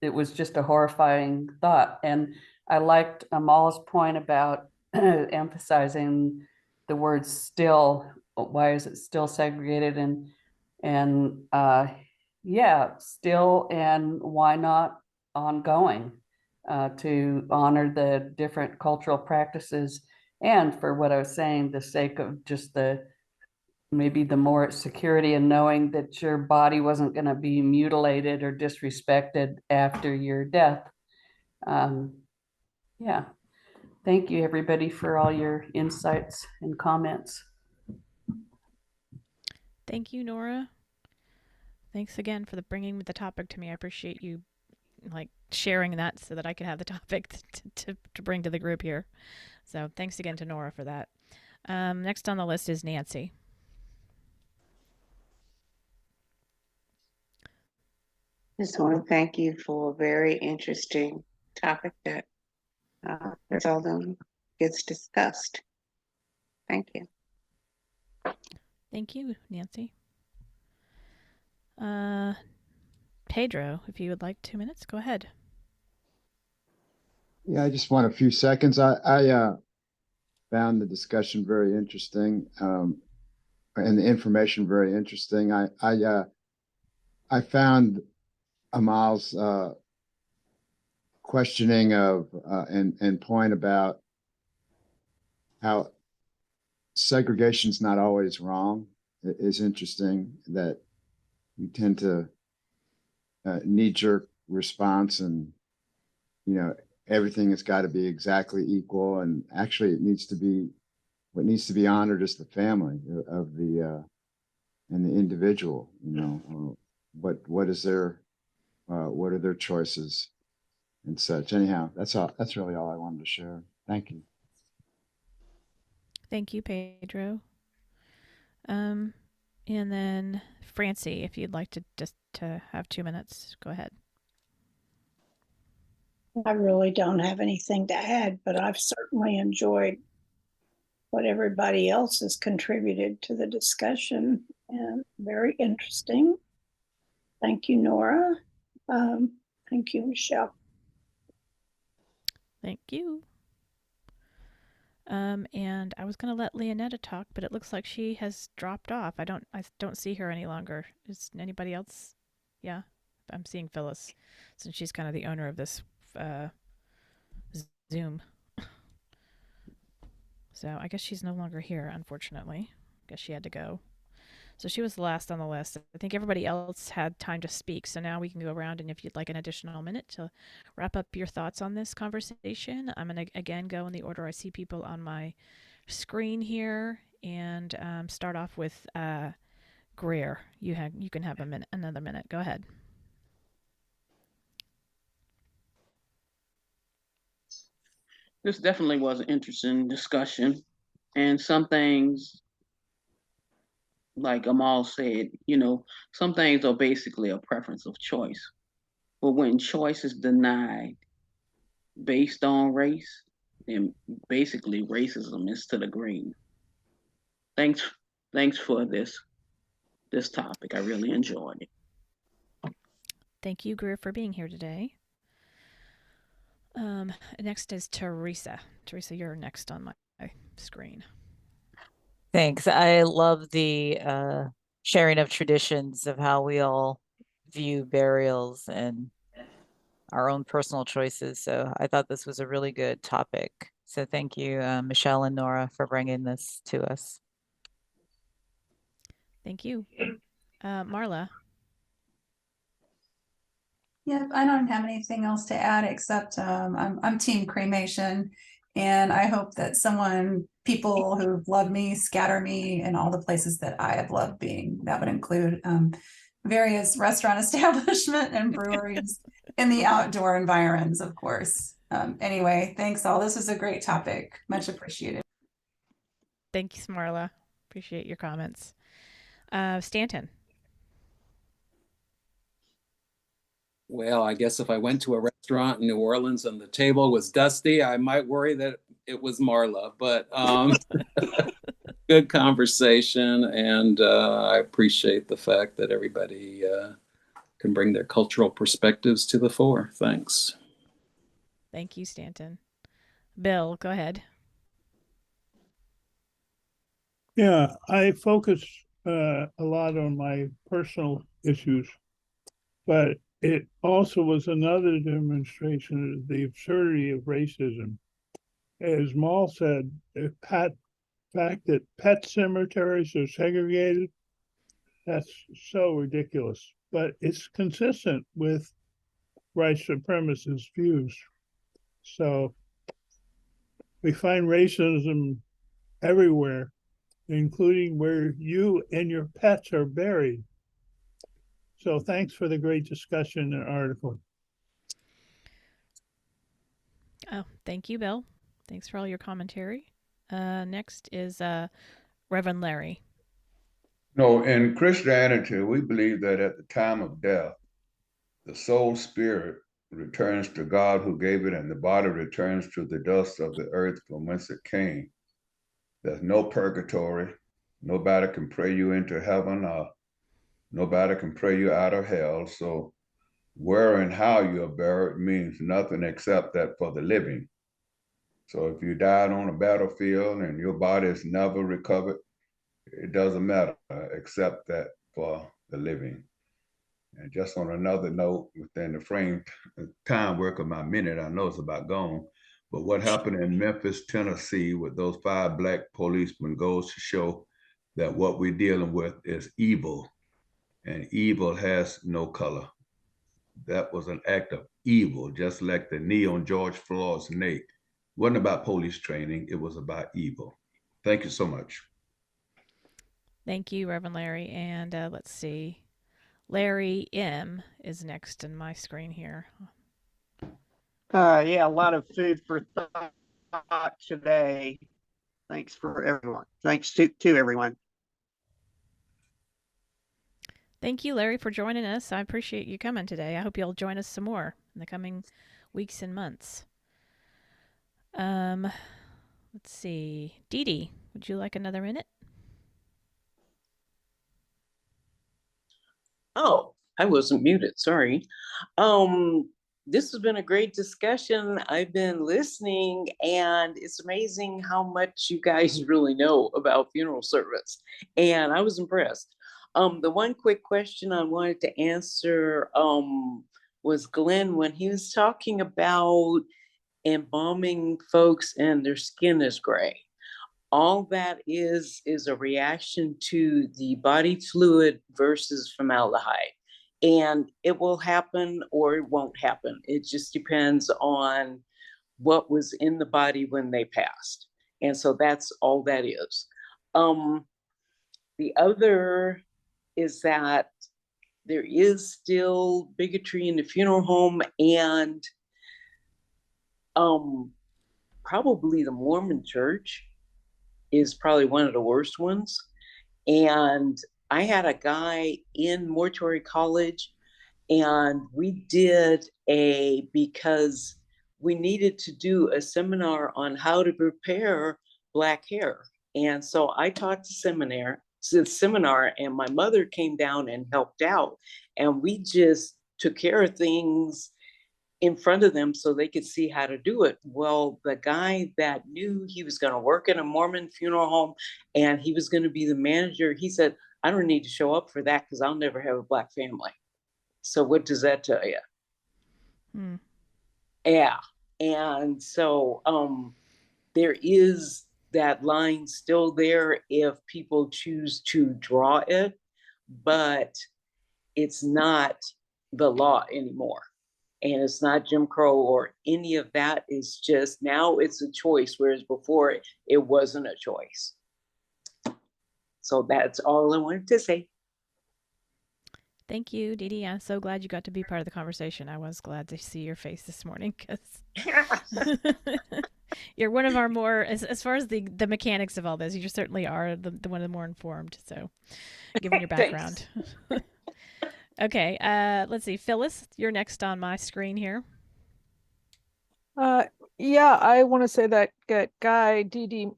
it was just a horrifying thought. And I liked Amal's point about emphasizing the word still. Why is it still segregated? And yeah, still, and why not ongoing, to honor the different cultural practices, and for what I was saying, the sake of just maybe the more security and knowing that your body wasn't going to be mutilated or disrespected after your death. Yeah. Thank you, everybody, for all your insights and comments. Thank you, Nora. Thanks again for bringing the topic to me. I appreciate you like sharing that so that I could have the topic to bring to the group here. So thanks again to Nora for that. Next on the list is Nancy. Just want to thank you for a very interesting topic that seldom gets discussed. Thank you. Thank you, Nancy. Pedro, if you would like 2 minutes, go ahead. Yeah, I just want a few seconds. I found the discussion very interesting, and the information very interesting. I found Amal's questioning of and point about how segregation is not always wrong. It is interesting that we tend to knee-jerk response, and you know, everything has got to be exactly equal, and actually it needs to be, what needs to be honored is the family of the and the individual. You know, what is their what are their choices and such. Anyhow, that's all. That's really all I wanted to share. Thank you. Thank you, Pedro. And then Francie, if you'd like to have 2 minutes, go ahead. I really don't have anything to add, but I've certainly enjoyed what everybody else has contributed to the discussion, and very interesting. Thank you, Nora. Thank you, Michelle. Thank you. And I was gonna let Leonetta talk, but it looks like she has dropped off. I don't see her any longer. Is anybody else? Yeah, I'm seeing Phyllis, since she's kind of the owner of this Zoom. So I guess she's no longer here, unfortunately. I guess she had to go. So she was the last on the list. I think everybody else had time to speak. So now we can go around, and if you'd like an additional minute to wrap up your thoughts on this conversation, I'm going to again go in the order I see people on my screen here, and start off with Greer. You can have another minute. Go ahead. This definitely was an interesting discussion, and some things, like Amal said, you know, some things are basically a preference of choice. But when choice is denied based on race, then basically racism is to the green. Thanks for this topic. I really enjoyed it. Thank you, Greer, for being here today. Next is Teresa. Teresa, you're next on my screen. Thanks. I love the sharing of traditions of how we all view burials and our own personal choices. So I thought this was a really good topic. So thank you, Michelle and Nora, for bringing this to us. Thank you. Marla. Yep, I don't have anything else to add except I'm team cremation, and I hope that people who've loved me scatter me in all the places that I have loved being. That would include various restaurant establishment and breweries in the outdoor environs, of course. Anyway, thanks all. This is a great topic. Much appreciated. Thanks, Marla. Appreciate your comments. Stanton. Well, I guess if I went to a restaurant in New Orleans and the table was dusty, I might worry that it was Marla. But good conversation, and I appreciate the fact that everybody can bring their cultural perspectives to the fore. Thanks. Thank you, Stanton. Bill, go ahead. Yeah, I focus a lot on my personal issues, but it also was another demonstration of the absurdity of racism. As Maul said, the fact that pet cemeteries are segregated, that's so ridiculous. But it's consistent with white supremacist views. So we find racism everywhere, including where you and your pets are buried. So thanks for the great discussion and article. Oh, thank you, Bill. Thanks for all your commentary. Next is Reverend Larry. No, in Christianity, we believe that at the time of death, the soul spirit returns to God who gave it, and the body returns to the dust of the earth from whence it came. There's no purgatory. Nobody can pray you into heaven, or nobody can pray you out of hell. So where and how you are buried means nothing except that for the living. So if you died on a battlefield and your body is never recovered, it doesn't matter except that for the living. And just on another note, within the frame time work of my minute, I know it's about gone, but what happened in Memphis, Tennessee with those 5 Black policemen goes to show that what we're dealing with is evil, and evil has no color. That was an act of evil, just like the knee on George Floyd's neck. It wasn't about police training, it was about evil. Thank you so much. Thank you, Reverend Larry. And let's see. Larry M is next in my screen here. Yeah, a lot of food for thought today. Thanks for everyone. Thanks to everyone. Thank you, Larry, for joining us. I appreciate you coming today. I hope you'll join us some more in the coming weeks and months. Let's see. Dee Dee, would you like another minute? Oh, I wasn't muted. Sorry. This has been a great discussion. I've been listening, and it's amazing how much you guys really know about funeral service. And I was impressed. The one quick question I wanted to answer was Glenn, when he was talking about embalming folks and their skin is gray. All that is a reaction to the body fluid versus formaldehyde. And it will happen or it won't happen. It just depends on what was in the body when they passed. And so that's all that is. The other is that there is still bigotry in the funeral home, and probably the Mormon church is probably one of the worst ones. And I had a guy in mortuary college, and we did because we needed to do a seminar on how to prepare Black hair. And so I taught the seminar, and my mother came down and helped out. And we just took care of things in front of them so they could see how to do it. Well, the guy that knew he was going to work in a Mormon funeral home and he was going to be the manager, he said, I don't need to show up for that because I'll never have a Black family. So what does that tell you? Yeah. And so there is that line still there if people choose to draw it. but it's not the law anymore. And it's not Jim Crow or any of that. It's just now it's a choice, whereas before it wasn't a choice. So that's all I wanted to say. Thank you, Dee Dee. I'm so glad you got to be part of the conversation. I was glad to see your face this morning because you're one of our more, as far as the mechanics of all this, you certainly are the one of the more informed. So, given your background. Okay, let's see. Phyllis, you're next on my screen here. Yeah, I want to say that guy, Dee Dee,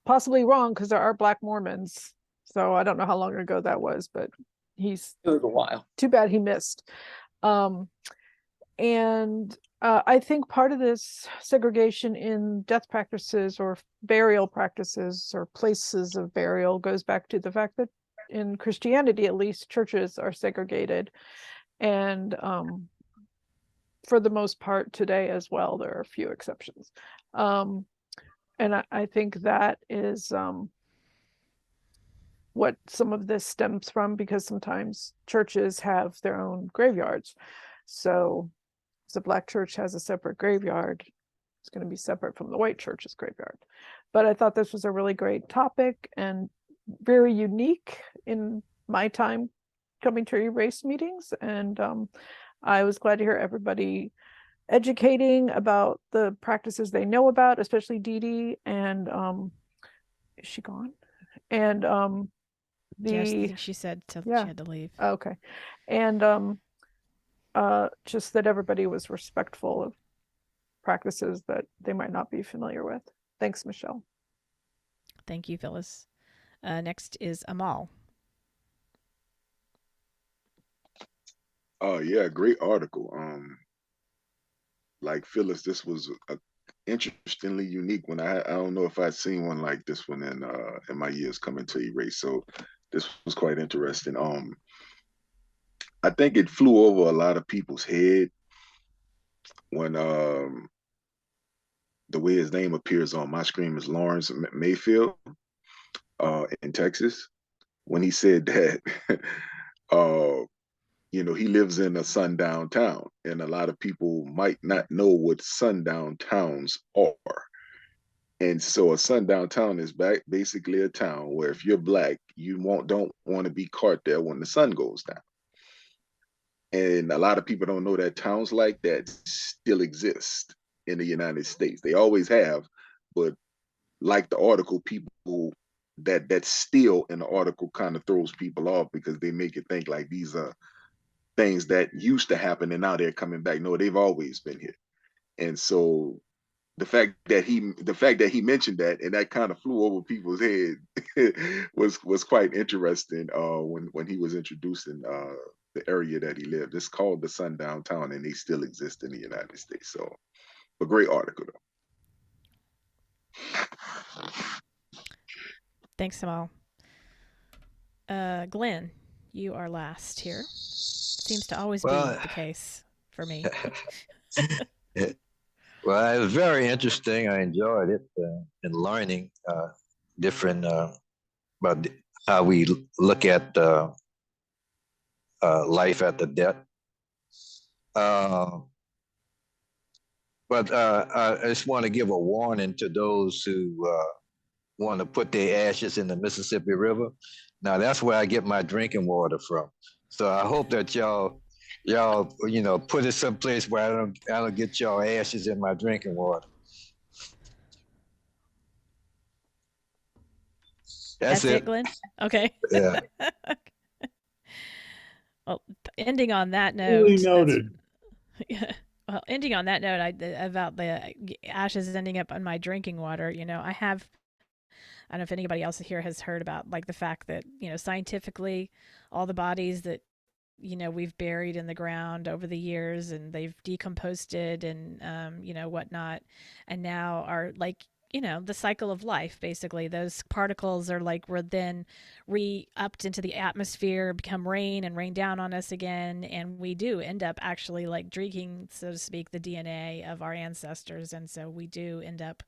possibly wrong because there are Black Mormons. So I don't know how long ago that was, but it was a while. Too bad he missed. I think part of this segregation in death practices or burial practices or places of burial goes back to the fact that in Christianity, at least, churches are segregated. And for the most part today as well, there are a few exceptions. And I think that is what some of this stems from, because sometimes churches have their own graveyards. So if the Black church has a separate graveyard, it's going to be separate from the white church's graveyard. But I thought this was a really great topic and very unique in my time coming to Erace meetings. And I was glad to hear everybody educating about the practices they know about, especially Dee Dee. And is she gone? And Yes, I think she said she had to leave. Okay. And just that everybody was respectful of practices that they might not be familiar with. Thanks, Michelle. Thank you, Phyllis. Next is Amal. Oh yeah, great article. Like Phyllis, this was interestingly unique one. I don't know if I'd seen one like this one in my years coming to Erace. So this was quite interesting. I think it flew over a lot of people's head when the way his name appears on my screen is Lawrence Mayfield in Texas, when he said that he lives in a sundown town, and a lot of people might not know what sundown towns are. And so a sundown town is basically a town where if you're Black, you don't want to be caught there when the sun goes down. And a lot of people don't know that towns like that still exist in the United States. They always have, but like the article, people that's still in the article kind of throws people off because they make it think like these are things that used to happen and now they're coming back. No, they've always been here. And so the fact that he mentioned that and that kind of flew over people's head was quite interesting when he was introducing the area that he lived. It's called the Sundown Town, and they still exist in the United States. So a great article though. Thanks, Amal. Glenn, you are last here. Seems to always be the case for me. Well, it was very interesting. I enjoyed it and learning different about how we look at life after death. But I just want to give a warning to those who want to put their ashes in the Mississippi River. Now that's where I get my drinking water from. So I hope that y'all put it someplace where I don't get y'all ashes in my drinking water. That's it, Glenn. Okay. Yeah. Well, ending on that note. Duly noted. Well, ending on that note, about the ashes ending up on my drinking water. I don't know if anybody else here has heard about like the fact that scientifically, all the bodies that we've buried in the ground over the years and they've decomposed and whatnot, and now are like the cycle of life. Basically, those particles are were then re-upped into the atmosphere, become rain and rain down on us again, and we do end up actually drinking, so to speak, the DNA of our ancestors, and so we do end up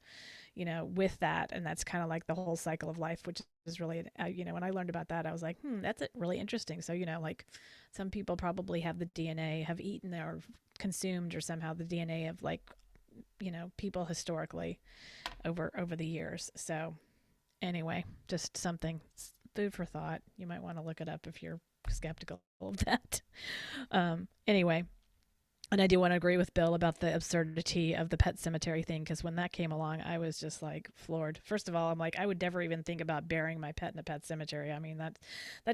with that. And that's kind of like the whole cycle of life, which is really, when I learned about that, I was like, that's really interesting. So, like some people probably have the DNA, have eaten or consumed or somehow the DNA of like, people historically over the years. So anyway, just something, food for thought. You might want to look it up if you're skeptical of that. Anyway, and I do want to agree with Bill about the absurdity of the pet cemetery thing, because when that came along, I was just like floored. First of all, I'm like, I would never even think about burying my pet in a pet cemetery. I mean, that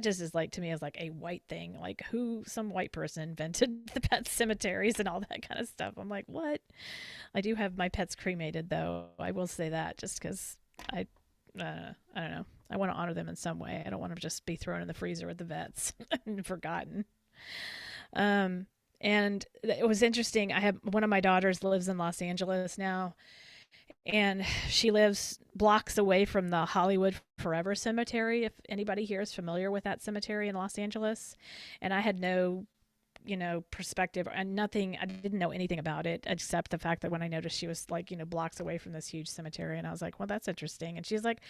just is like, to me, is like a white thing. Like some white person invented the pet cemeteries and all that kind of stuff. I'm like, what? I do have my pets cremated, though. I will say that, just because I don't know. I want to honor them in some way. I don't want to just be thrown in the freezer at the vets and forgotten. And it was interesting. I have one of my daughters lives in Los Angeles now, and she lives blocks away from the Hollywood Forever Cemetery. If anybody here is familiar with that cemetery in Los Angeles, and I had no perspective and nothing. I didn't know anything about it except the fact that when I noticed she was like, blocks away from this huge cemetery, and I was like, well, that's interesting. And she's like,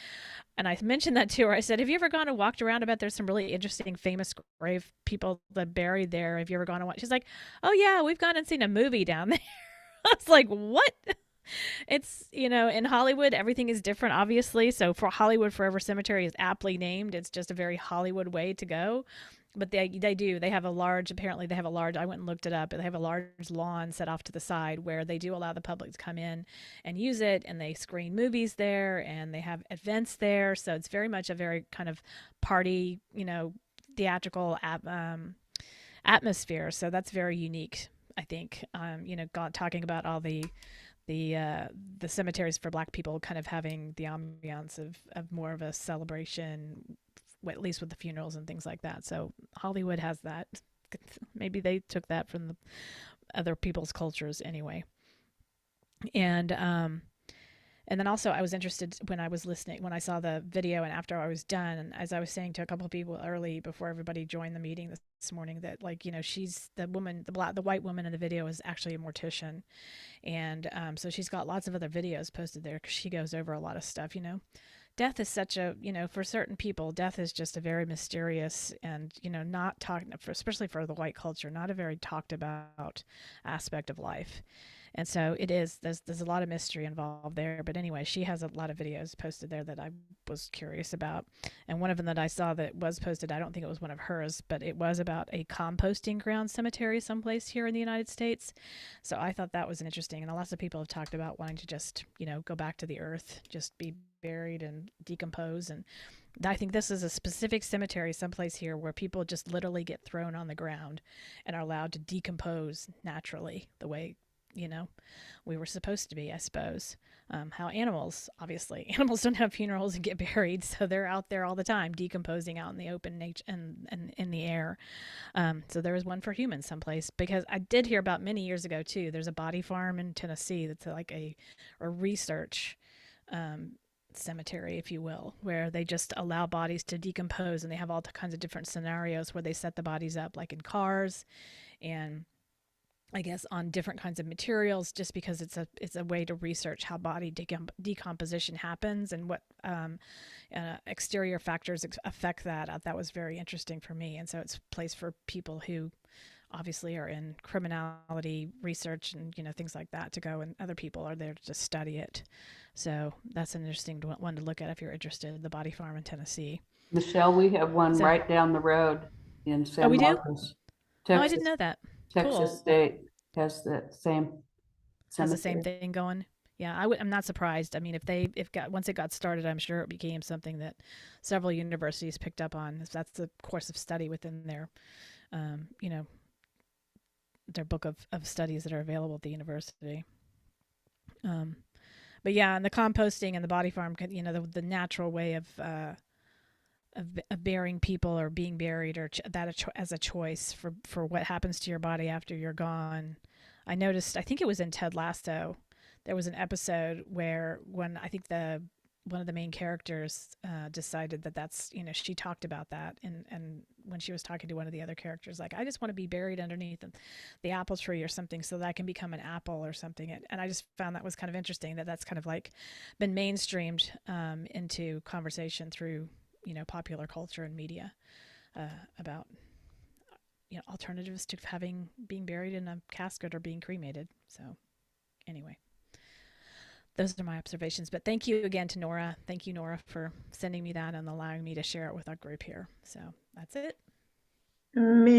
and I mentioned that to her. I said, have you ever gone and walked around? I bet there's some really interesting, famous grave people that buried there. Have you ever gone and watched? She's like, oh yeah, we've gone and seen a movie down there. I was like, what? It's, in Hollywood, everything is different, obviously. So for Hollywood Forever Cemetery is aptly named. It's just a very Hollywood way to go. But they have a large, I went and looked it up, but they have a large lawn set off to the side where they do allow the public to come in and use it, and they screen movies there, and they have events there. So it's very much a very kind of party, theatrical atmosphere. So that's very unique, I think. Talking about all the cemeteries for Black people kind of having the ambiance of more of a celebration, at least with the funerals and things like that. So Hollywood has that. Maybe they took that from the other people's cultures anyway. And then also I was interested when I saw the video and after I was done, and as I was saying to a couple of people early before everybody joined the meeting this morning, that she's the woman, the white woman in the video is actually a mortician. And so she's got lots of other videos posted there because she goes over a lot of stuff. Death is such a, for certain people, death is just a very mysterious and, not talked, especially for the white culture, not a very talked about aspect of life. And so it is, there's a lot of mystery involved there. But anyway, she has a lot of videos posted there that I was curious about. And one of them that I saw that was posted, I don't think it was one of hers, but it was about a composting ground cemetery someplace here in the United States. So I thought that was interesting. And lots of people have talked about wanting to just, go back to the earth, just be buried and decompose. And I think this is a specific cemetery someplace here where people just literally get thrown on the ground and are allowed to decompose naturally the way we were supposed to be, I suppose. How animals don't have funerals and get buried, so they're out there all the time decomposing out in the open nature and in the air. So there is one for humans someplace, because I did hear about many years ago too. There's a body farm in Tennessee that's like a research cemetery, if you will, where they just allow bodies to decompose, and they have all kinds of different scenarios where they set the bodies up like in cars and I guess on different kinds of materials, just because it's a way to research how body decomposition happens and what exterior factors affect that. That was very interesting for me, and so it's a place for people who obviously are in criminality research and things like that to go, and other people are there to just study it. So that's an interesting one to look at if you're interested. The Body Farm in Tennessee. Michelle, we have one right down the road in San we Marcos. Do? I didn't know that. Texas Cool. State has that same cemetery. Has the same thing going. Yeah, I'm not surprised. I mean, once it got started, I'm sure it became something that several universities picked up on. That's the course of study within their, their book of studies that are available at the university. But yeah, and the composting and the body farm, the natural way of burying people or being buried, or as a choice for what happens to your body after you're gone. I noticed, I think it was in Ted Lasso, there was an episode where when I think the one of the main characters decided that that's, you know, she talked about that, and when she was talking to one of the other characters, like, I just want to be buried underneath the apple tree or something so that I can become an apple or something. And I just found that was kind of interesting, that that's kind of like been mainstreamed into conversation through, you know, popular culture and media about, you know, alternatives to being buried in a casket or being cremated. So anyway, those are my observations. But thank you again to Nora. Thank you, Nora, for sending me that and allowing me to share it with our group here. So that's it. Me